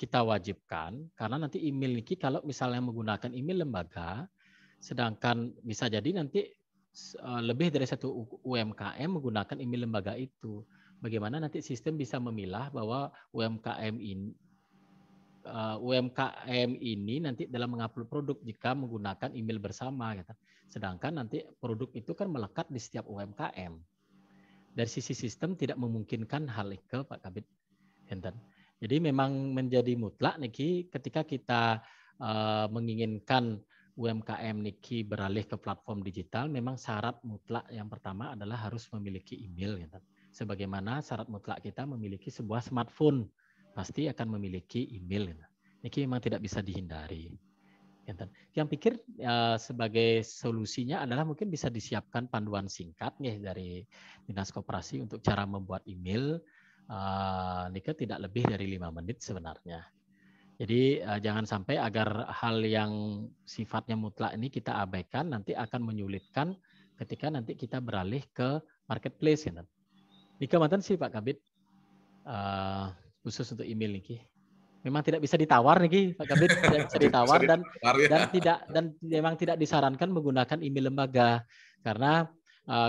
kita wajibkan, karena nanti email ini kalau misalnya menggunakan email lembaga, sedangkan bisa jadi nanti lebih dari satu UMKM menggunakan email lembaga itu. Bagaimana nanti sistem bisa memilah bahwa UMKM ini nanti dalam mengupload produk jika menggunakan email bersama. Gitu. Sedangkan nanti produk itu kan melekat di setiap UMKM. Dari sisi sistem tidak memungkinkan hal itu, Pak Kabid. Jadi memang menjadi mutlak Niki ketika kita menginginkan UMKM Niki beralih ke platform digital, memang syarat mutlak yang pertama adalah harus memiliki email. Gitu. Sebagaimana syarat mutlak kita memiliki sebuah smartphone, pasti akan memiliki email. Gitu. Niki memang tidak bisa dihindari. Yang pikir sebagai solusinya adalah mungkin bisa disiapkan panduan singkat nih dari Dinas Koperasi untuk cara membuat email. Nika tidak lebih dari 5 menit sebenarnya. Jadi jangan sampai agar hal yang sifatnya mutlak ini kita abaikan, nanti akan menyulitkan ketika nanti kita beralih ke marketplace. Gitu. Nika mantan sih Pak Kabid, khusus untuk email niki. Memang tidak bisa ditawar nih Pak Kabid, tidak bisa ditawar dan memang tidak disarankan menggunakan email lembaga karena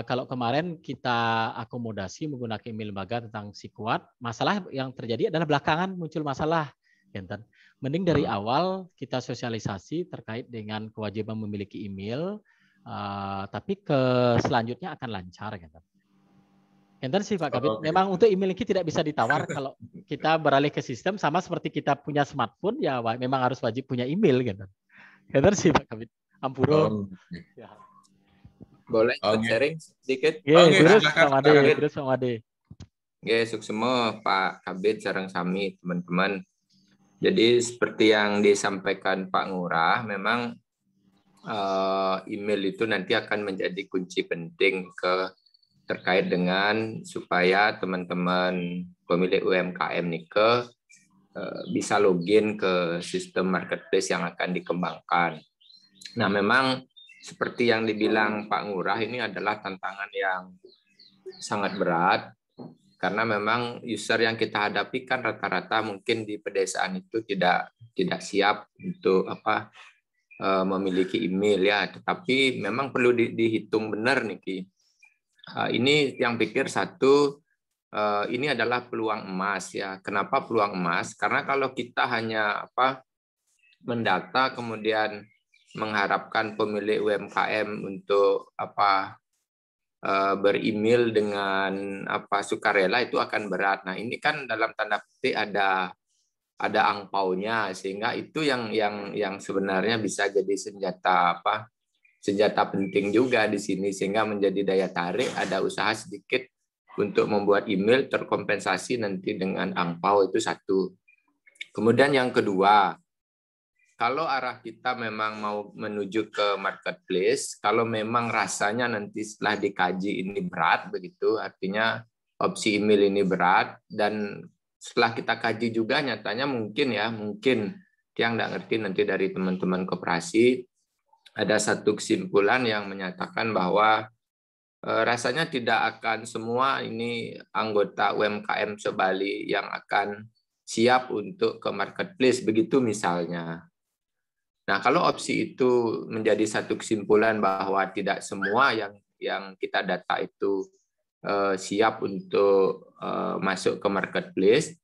kalau kemarin kita akomodasi menggunakan email lembaga tentang Sikuat, masalah yang terjadi adalah belakangan muncul masalah. Mending dari awal kita sosialisasi terkait dengan kewajiban memiliki email, tapi selanjutnya akan lancar. Enten sih Pak Kabit. Memang untuk email ini tidak bisa ditawar kalau kita beralih ke sistem sama seperti kita punya smartphone ya memang harus wajib punya email gitu. Enten sih Pak Kabit. Ampuro. Ya. Boleh sharing sedikit? Terus sama Ade. Suksema Pak Kabit sareng sami teman-teman. Jadi seperti yang disampaikan Pak Ngurah, memang email itu nanti akan menjadi kunci penting terkait dengan supaya teman-teman pemilik UMKM Nike bisa login ke sistem marketplace yang akan dikembangkan. Nah, memang seperti yang dibilang Pak Ngurah, ini adalah tantangan yang sangat berat karena memang user yang kita hadapi kan rata-rata mungkin di pedesaan itu tidak siap untuk memiliki email ya, tetapi memang perlu dihitung benar Niki. Ini yang pikir satu, ini adalah peluang emas ya. Kenapa peluang emas? Karena kalau kita hanya mendata kemudian mengharapkan pemilik UMKM untuk beremail dengan sukarela, itu akan berat. Nah, ini kan dalam tanda petik ada angpaunya, sehingga itu yang sebenarnya bisa jadi senjata penting juga di sini, sehingga menjadi daya tarik. Ada usaha sedikit untuk membuat email terkompensasi nanti dengan angpau, itu satu. Kemudian yang kedua, kalau arah kita memang mau menuju ke marketplace, kalau memang rasanya nanti setelah dikaji ini berat begitu, artinya opsi email ini berat, dan setelah kita kaji juga nyatanya mungkin yang nggak ngerti nanti dari teman-teman koperasi, ada satu kesimpulan yang menyatakan bahwa rasanya tidak akan semua ini anggota UMKM se-Bali yang akan siap untuk ke marketplace, begitu misalnya. Nah, kalau opsi itu menjadi satu kesimpulan bahwa tidak semua yang kita data itu siap untuk masuk ke marketplace,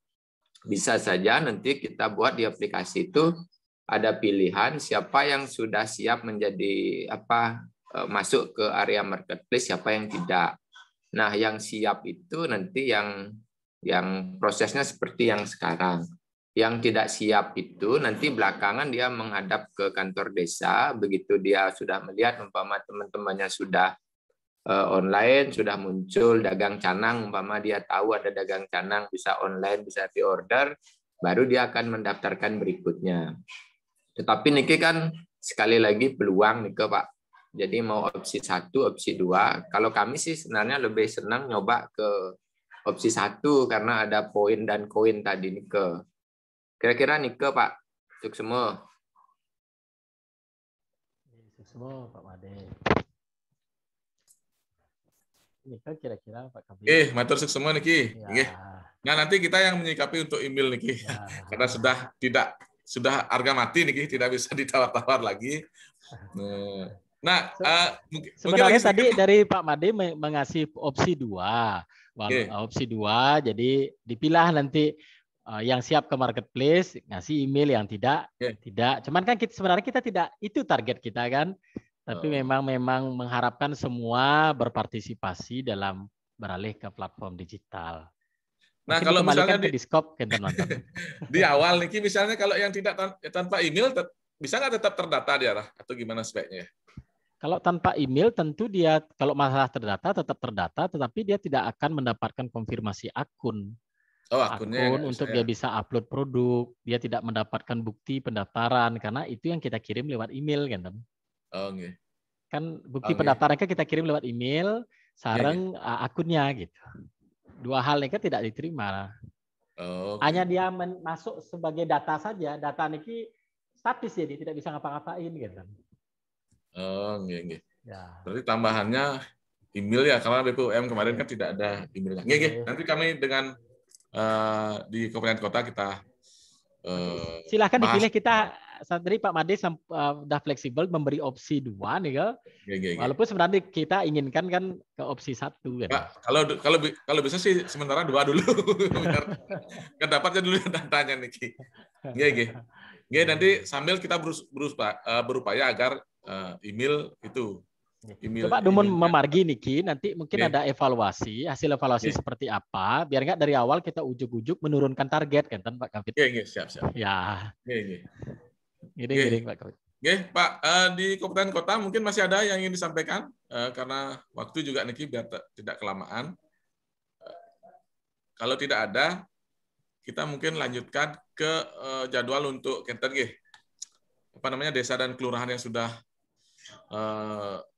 bisa saja nanti kita buat di aplikasi itu ada pilihan siapa yang sudah siap menjadi masuk ke area marketplace, siapa yang tidak. Nah, yang siap itu nanti yang prosesnya seperti yang sekarang. Yang tidak siap itu nanti belakangan dia menghadap ke kantor desa, begitu dia sudah melihat umpama teman-temannya sudah online, sudah muncul dagang canang, umpama dia tahu ada dagang canang bisa online, bisa diorder, baru dia akan mendaftarkan berikutnya. Tetapi Niki kan sekali lagi peluang Niki Pak. Jadi mau opsi 1, opsi 2. Kalau kami sih sebenarnya lebih senang nyoba ke opsi 1 karena ada poin dan koin tadi Niki. Kira-kira Niki Pak, suksema. Suksema Pak Made. Niki kira-kira Pak Kabit. Matur suksema Niki. Nah, nanti kita yang menyikapi untuk email Niki. Karena sudah harga mati Niki, tidak bisa ditawar-tawar lagi. Nah, sebenarnya tadi dari Pak Made mengasih opsi 2. Opsi 2, jadi dipilah nanti yang siap ke marketplace, ngasih email, yang tidak. Cuman kan sebenarnya kita tidak, itu target kita kan. Tapi memang mengharapkan semua berpartisipasi dalam beralih ke platform digital. Nah, mungkin kalau misalnya ke Diskop, di awal Niki, misalnya kalau yang tidak tanpa email, bisa nggak tetap terdata di arah atau gimana sebaiknya? Kalau tanpa email tentu dia kalau masalah terdata tetap terdata, tetapi dia tidak akan mendapatkan konfirmasi akun. Akun untuk dia bisa upload produk, dia tidak mendapatkan bukti pendaftaran karena itu yang kita kirim lewat email kan. Kan bukti pendaftaran kita kirim lewat email sareng akunnya gitu. Dua hal ini tidak diterima. Hanya dia masuk sebagai data saja, data ini statis jadi tidak bisa ngapa-ngapain gitu. Berarti tambahannya email ya, karena BPUM kemarin kan tidak ada emailnya. Nanti kami dengan di Kabupaten Kota kita silahkan dipilih. Kita dari Pak Made sudah fleksibel memberi opsi 2 nih kan. Walaupun sebenarnya kita inginkan kan ke opsi 1 kan. Kalau bisa sih sementara 2 dulu. Kan dapatnya dulu datanya Niki. Nanti sambil kita berupaya agar email itu email. Coba Dumun memargi Niki, nanti mungkin Oke. ada evaluasi, hasil evaluasi Oke. seperti apa, biar nggak dari awal kita ujuk-ujuk menurunkan target kan Pak Kabit. Oke, siap. Ya. Oke. Giring Pak Kabit. Oke, Pak, di Kabupaten Kota mungkin masih ada yang ingin disampaikan karena waktu juga Niki biar tidak kelamaan. Kalau tidak ada, kita mungkin lanjutkan ke jadwal untuk Kenten desa dan kelurahan yang sudah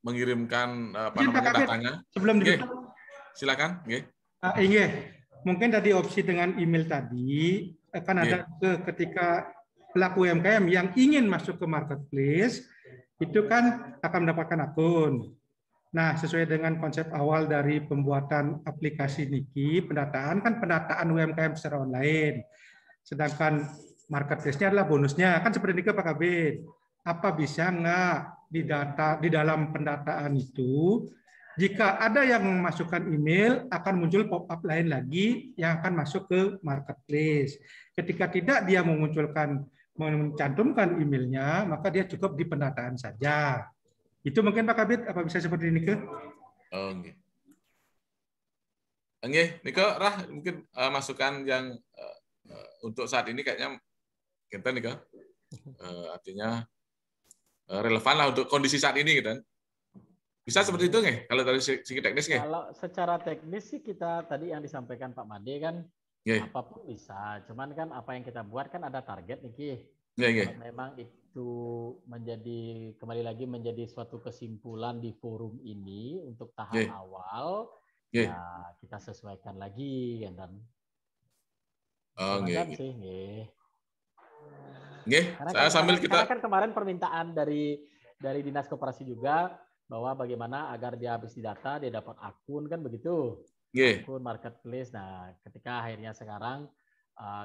mengirimkan datanya. Sebelum ditutup, silakan. Mungkin tadi opsi dengan email tadi akan ada ketika pelaku UMKM yang ingin masuk ke marketplace itu kan akan mendapatkan akun. Nah, sesuai dengan konsep awal dari pembuatan aplikasi Niki, pendataan UMKM secara online. Sedangkan marketplace-nya adalah bonusnya. Kan seperti Niki Pak Kabit. Apa bisa nggak di dalam pendataan itu, jika ada yang memasukkan email, akan muncul pop-up lain lagi yang akan masuk ke marketplace. Ketika tidak dia mencantumkan emailnya, maka dia cukup di pendataan saja. Itu mungkin Pak Kabit, apa bisa seperti ini ke? Niko, mungkin masukan yang untuk saat ini kayaknya kita Niko, artinya relevan lah untuk kondisi saat ini gitu kan. Bisa seperti itu nggih? Kalau dari segi teknis nggih? Kalau secara teknis sih kita tadi yang disampaikan Pak Made kan apapun bisa. Cuman kan apa yang kita buat kan ada target nih. Kalau memang itu kembali lagi menjadi suatu kesimpulan di forum ini untuk tahap awal, ya kita sesuaikan lagi dan saya sambil kita kan kemarin permintaan dari Dinas Koperasi juga bahwa bagaimana agar dia habis didata dia dapat akun kan begitu. Akun marketplace. Nah, ketika akhirnya sekarang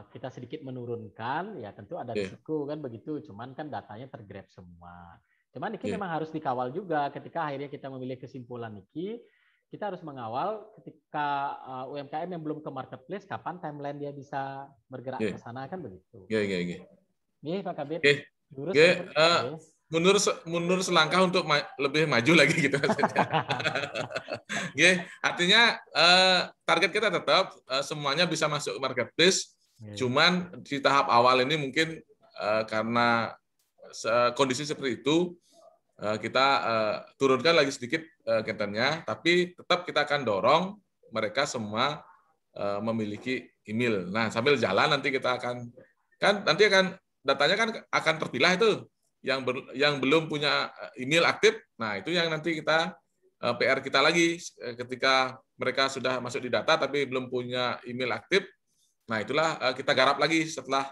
kita sedikit menurunkan, ya tentu ada risiko kan begitu. Cuman kan datanya tergrab semua. Cuman ini memang harus dikawal juga. Ketika akhirnya kita memilih kesimpulan ini, kita harus mengawal ketika UMKM yang belum ke marketplace, kapan timeline dia bisa bergerak ke sana kan begitu. Pak Kabit. Mundur selangkah untuk lebih maju lagi gitu maksudnya. Artinya target kita tetap semuanya bisa masuk marketplace. Cuman di tahap awal ini mungkin karena kondisi seperti itu kita turunkan lagi sedikit kentennya, tapi tetap kita akan dorong mereka semua memiliki email. Nah, sambil jalan nanti kita akan datanya kan akan terpilah itu yang belum punya email aktif. Nah, itu yang nanti kita PR kita lagi ketika mereka sudah masuk di data tapi belum punya email aktif. Nah, itulah kita garap lagi setelah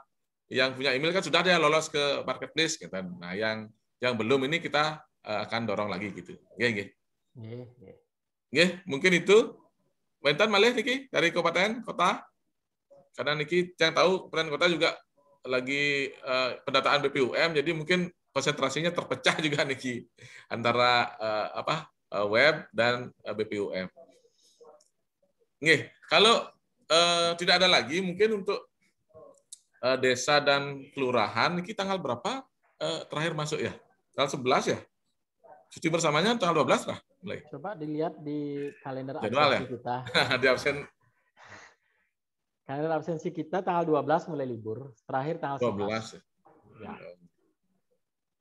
yang punya email kan sudah dia lolos ke marketplace gitu. Nah, yang belum ini kita akan dorong lagi gitu. Mungkin itu. Bentar malih Niki dari kabupaten kota. Karena Niki yang tahu kabupaten kota juga lagi pendataan BPUM, jadi mungkin konsentrasinya terpecah juga Niki antara web dan BPUM. Kalau tidak ada lagi mungkin untuk desa dan kelurahan Niki tanggal berapa terakhir masuk ya? Tanggal 11 ya? Cuti bersamanya tanggal 12 lah mulai. Coba dilihat di kalender jadwal absensi kita. Di absen. Kalender absensi kita tanggal 12 mulai libur, terakhir tanggal 12.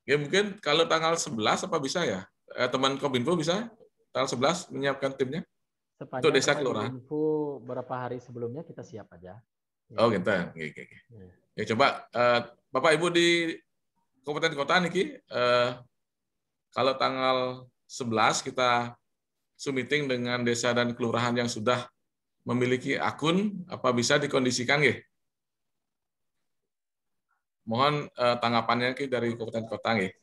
Ya mungkin kalau tanggal 11 apa bisa ya? Teman Kominfo bisa tanggal 11 menyiapkan timnya untuk desa kelurahan. Info berapa hari sebelumnya kita siap aja. Oh gitu. Ya coba Bapak Ibu di Kabupaten Kota Niki kalau tanggal 11 kita Zoom meeting dengan desa dan kelurahan yang sudah memiliki akun, apa bisa dikondisikan nggih? Mohon tanggapannya dari Kabupaten Kota nggih.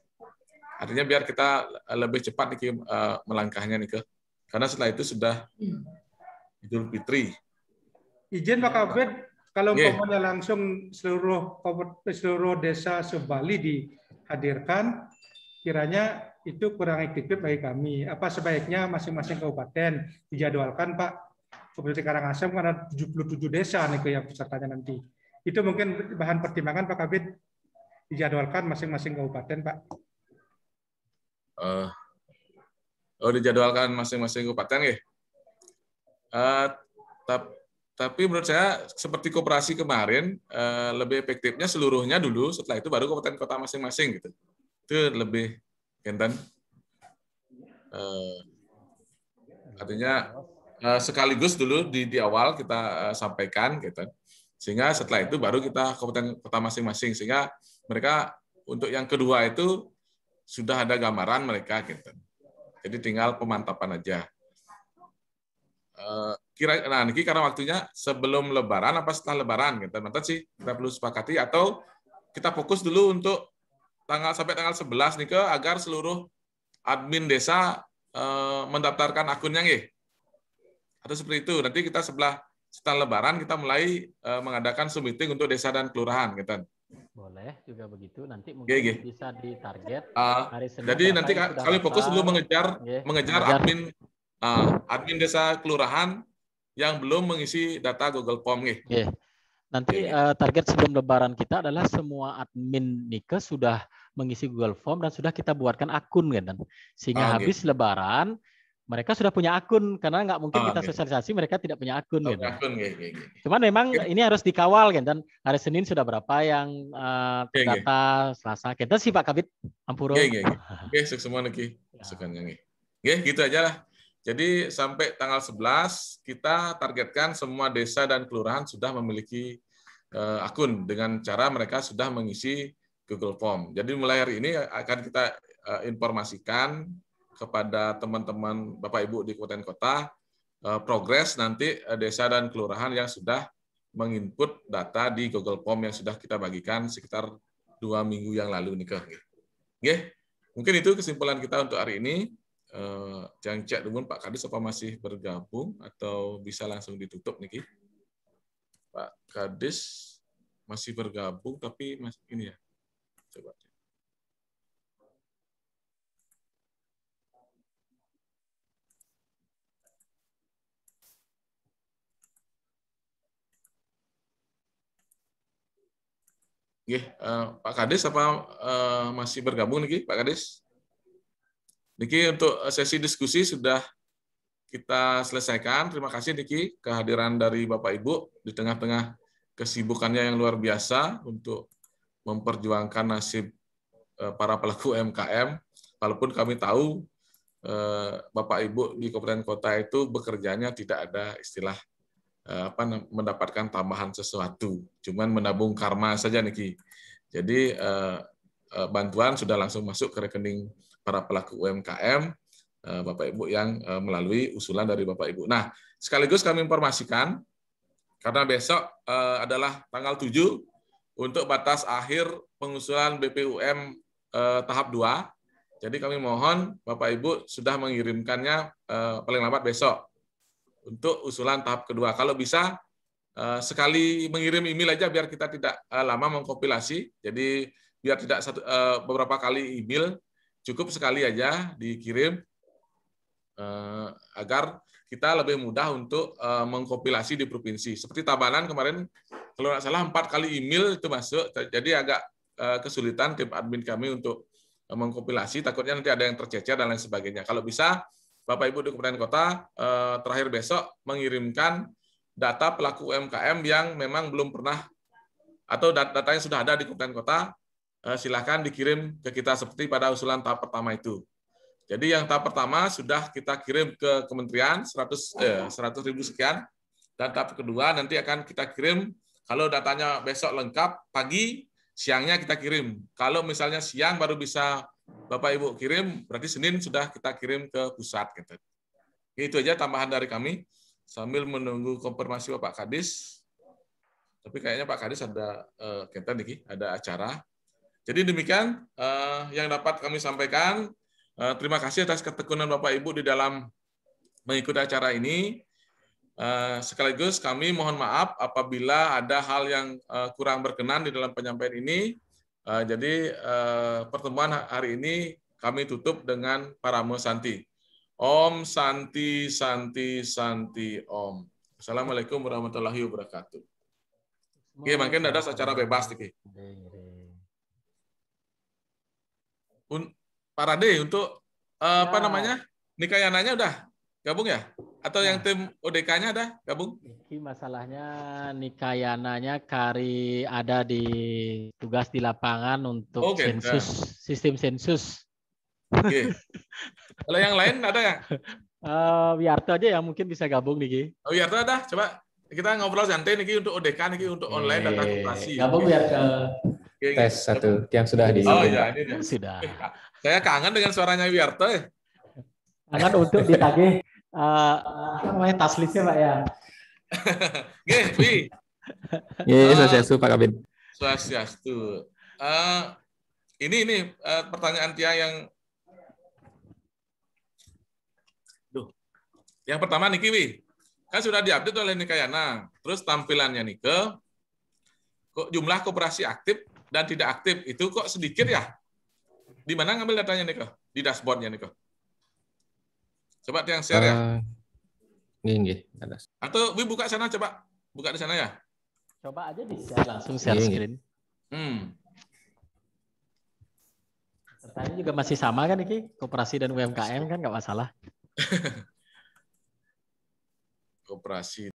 Artinya biar kita lebih cepat nih melangkahnya nih karena setelah itu sudah Idul Fitri. Izin Pak Kabit, kalau umpamanya langsung seluruh desa se-Bali dihadirkan, kiranya itu kurang efektif bagi kami. Apa sebaiknya masing-masing kabupaten dijadwalkan Pak? Seperti Karangasem kan ada 77 desa nih yang pesertanya nanti. Itu mungkin bahan pertimbangan Pak Kabit, dijadwalkan masing-masing kabupaten Pak. dijadwalkan masing-masing kabupaten ya. Tapi menurut saya seperti koperasi kemarin lebih efektifnya seluruhnya dulu, setelah itu baru kabupaten kota masing-masing gitu. Itu lebih Kenten. Artinya sekaligus dulu di awal kita sampaikan gitu. Sehingga setelah itu baru kita kabupaten kota masing-masing, sehingga mereka untuk yang kedua itu sudah ada gambaran mereka gitu. Jadi tinggal pemantapan aja. Nah, ini karena waktunya sebelum Lebaran apa setelah Lebaran gitu. Nanti sih kita perlu sepakati atau kita fokus dulu untuk sampai tanggal 11 nih agar seluruh admin desa mendaftarkan akunnya nggih. Atau seperti itu. Nanti kita setelah Lebaran kita mulai mengadakan Zoom meeting untuk desa dan kelurahan gitu. Boleh juga begitu. Nanti mungkin bisa ditarget hari Senin. Jadi nanti kami fokus dulu mengejar admin desa kelurahan yang belum mengisi data Google Form nggih. Nanti target sebelum Lebaran kita adalah semua admin Nike sudah mengisi Google Form dan sudah kita buatkan akun kan, sehingga habis Lebaran mereka sudah punya akun, karena nggak mungkin kita sosialisasi mereka tidak punya akun gitu. Cuman memang ini harus dikawal kan, dan hari Senin sudah berapa yang terdata, Selasa kita sih Pak Kabid Ampuro. Oke, semua nih masukannya nih. Gitu aja lah. Jadi sampai tanggal 11 kita targetkan semua desa dan kelurahan sudah memiliki akun dengan cara mereka sudah mengisi Google Form. Jadi mulai hari ini akan kita informasikan kepada teman-teman Bapak Ibu di kabupaten kota progres nanti desa dan kelurahan yang sudah menginput data di Google Form yang sudah kita bagikan sekitar 2 minggu yang lalu nih. Mungkin itu kesimpulan kita untuk hari ini. Jangan cek dulu Pak Kadis apa masih bergabung atau bisa langsung ditutup nih. Pak Kadis masih bergabung tapi masih ini ya. Coba. Pak Kadis apa masih bergabung nih Pak Kadis? Niki untuk sesi diskusi sudah kita selesaikan. Terima kasih Niki kehadiran dari Bapak Ibu di tengah-tengah kesibukannya yang luar biasa untuk memperjuangkan nasib para pelaku UMKM. Walaupun kami tahu Bapak Ibu di kabupaten kota itu bekerjanya tidak ada istilah mendapatkan tambahan sesuatu, cuman menabung karma saja Niki. Jadi bantuan sudah langsung masuk ke rekening para pelaku UMKM, Bapak Ibu yang melalui usulan dari Bapak Ibu. Nah, sekaligus kami informasikan, karena besok adalah tanggal 7 untuk batas akhir pengusulan BPUM tahap 2. Jadi kami mohon Bapak Ibu sudah mengirimkannya paling lambat besok untuk usulan tahap kedua. Kalau bisa, sekali mengirim email aja biar kita tidak lama mengkompilasi. Jadi biar tidak beberapa kali email, cukup sekali aja dikirim agar kita lebih mudah untuk mengkompilasi di provinsi. Seperti Tabanan kemarin, kalau nggak salah 4 kali email itu masuk, jadi agak kesulitan tim admin kami untuk mengkompilasi, takutnya nanti ada yang tercecer dan lain sebagainya. Kalau bisa, Bapak Ibu di kabupaten kota terakhir besok mengirimkan data pelaku UMKM yang memang belum pernah atau datanya sudah ada di kabupaten kota, silakan dikirim ke kita seperti pada usulan tahap pertama itu. Jadi yang tahap pertama sudah kita kirim ke kementerian 100.000 sekian, dan tahap kedua nanti akan kita kirim kalau datanya besok lengkap pagi, siangnya kita kirim. Kalau misalnya siang baru bisa Bapak Ibu kirim, berarti Senin sudah kita kirim ke pusat. Gitu. Itu aja tambahan dari kami sambil menunggu konfirmasi Bapak Kadis. Tapi kayaknya Pak Kadis ada ada acara. Jadi demikian yang dapat kami sampaikan. Terima kasih atas ketekunan Bapak Ibu di dalam mengikuti acara ini. Sekaligus kami mohon maaf apabila ada hal yang kurang berkenan di dalam penyampaian ini. Jadi pertemuan hari ini kami tutup dengan Paramo Santi. Om Santi Santi Santi Om. Assalamualaikum warahmatullahi wabarakatuh. Oke, mungkin ada secara bebas nih. Pak Rade, untuk apa namanya Nikayananya udah gabung ya? Atau yang tim ODK-nya ada gabung? Ini masalahnya Nikayananya Kari ada di tugas di lapangan untuk sensus, sistem sensus. Oke. Kalau yang lain ada ya? Wiarto aja yang mungkin bisa gabung nih. Oh, Wiarto ada, coba kita ngobrol santai nih untuk ODK nih untuk online data koperasi. Gabung Wiarto. Tes satu yang sudah di. Oh iya, ini sudah. Saya kangen dengan suaranya Wiarto ya. Kangen untuk ditagih apa namanya taslisnya Pak ya. Oke, Wi. Swastiastu Pak Kabid. Swastiastu. Ini pertanyaan Tia yang yang pertama Niki Wi. Kan sudah diupdate oleh Nikayana. Terus tampilannya Nike kok jumlah koperasi aktif dan tidak aktif itu kok sedikit ya? Di mana ngambil datanya Nike? Di dashboardnya Nike. Coba yang share ya. Ini. Atau Wi buka sana coba. Buka di sana ya. Coba aja di share langsung share screen. Sertanya juga masih sama kan Niki? Koperasi dan UMKM kan nggak masalah. Koperasi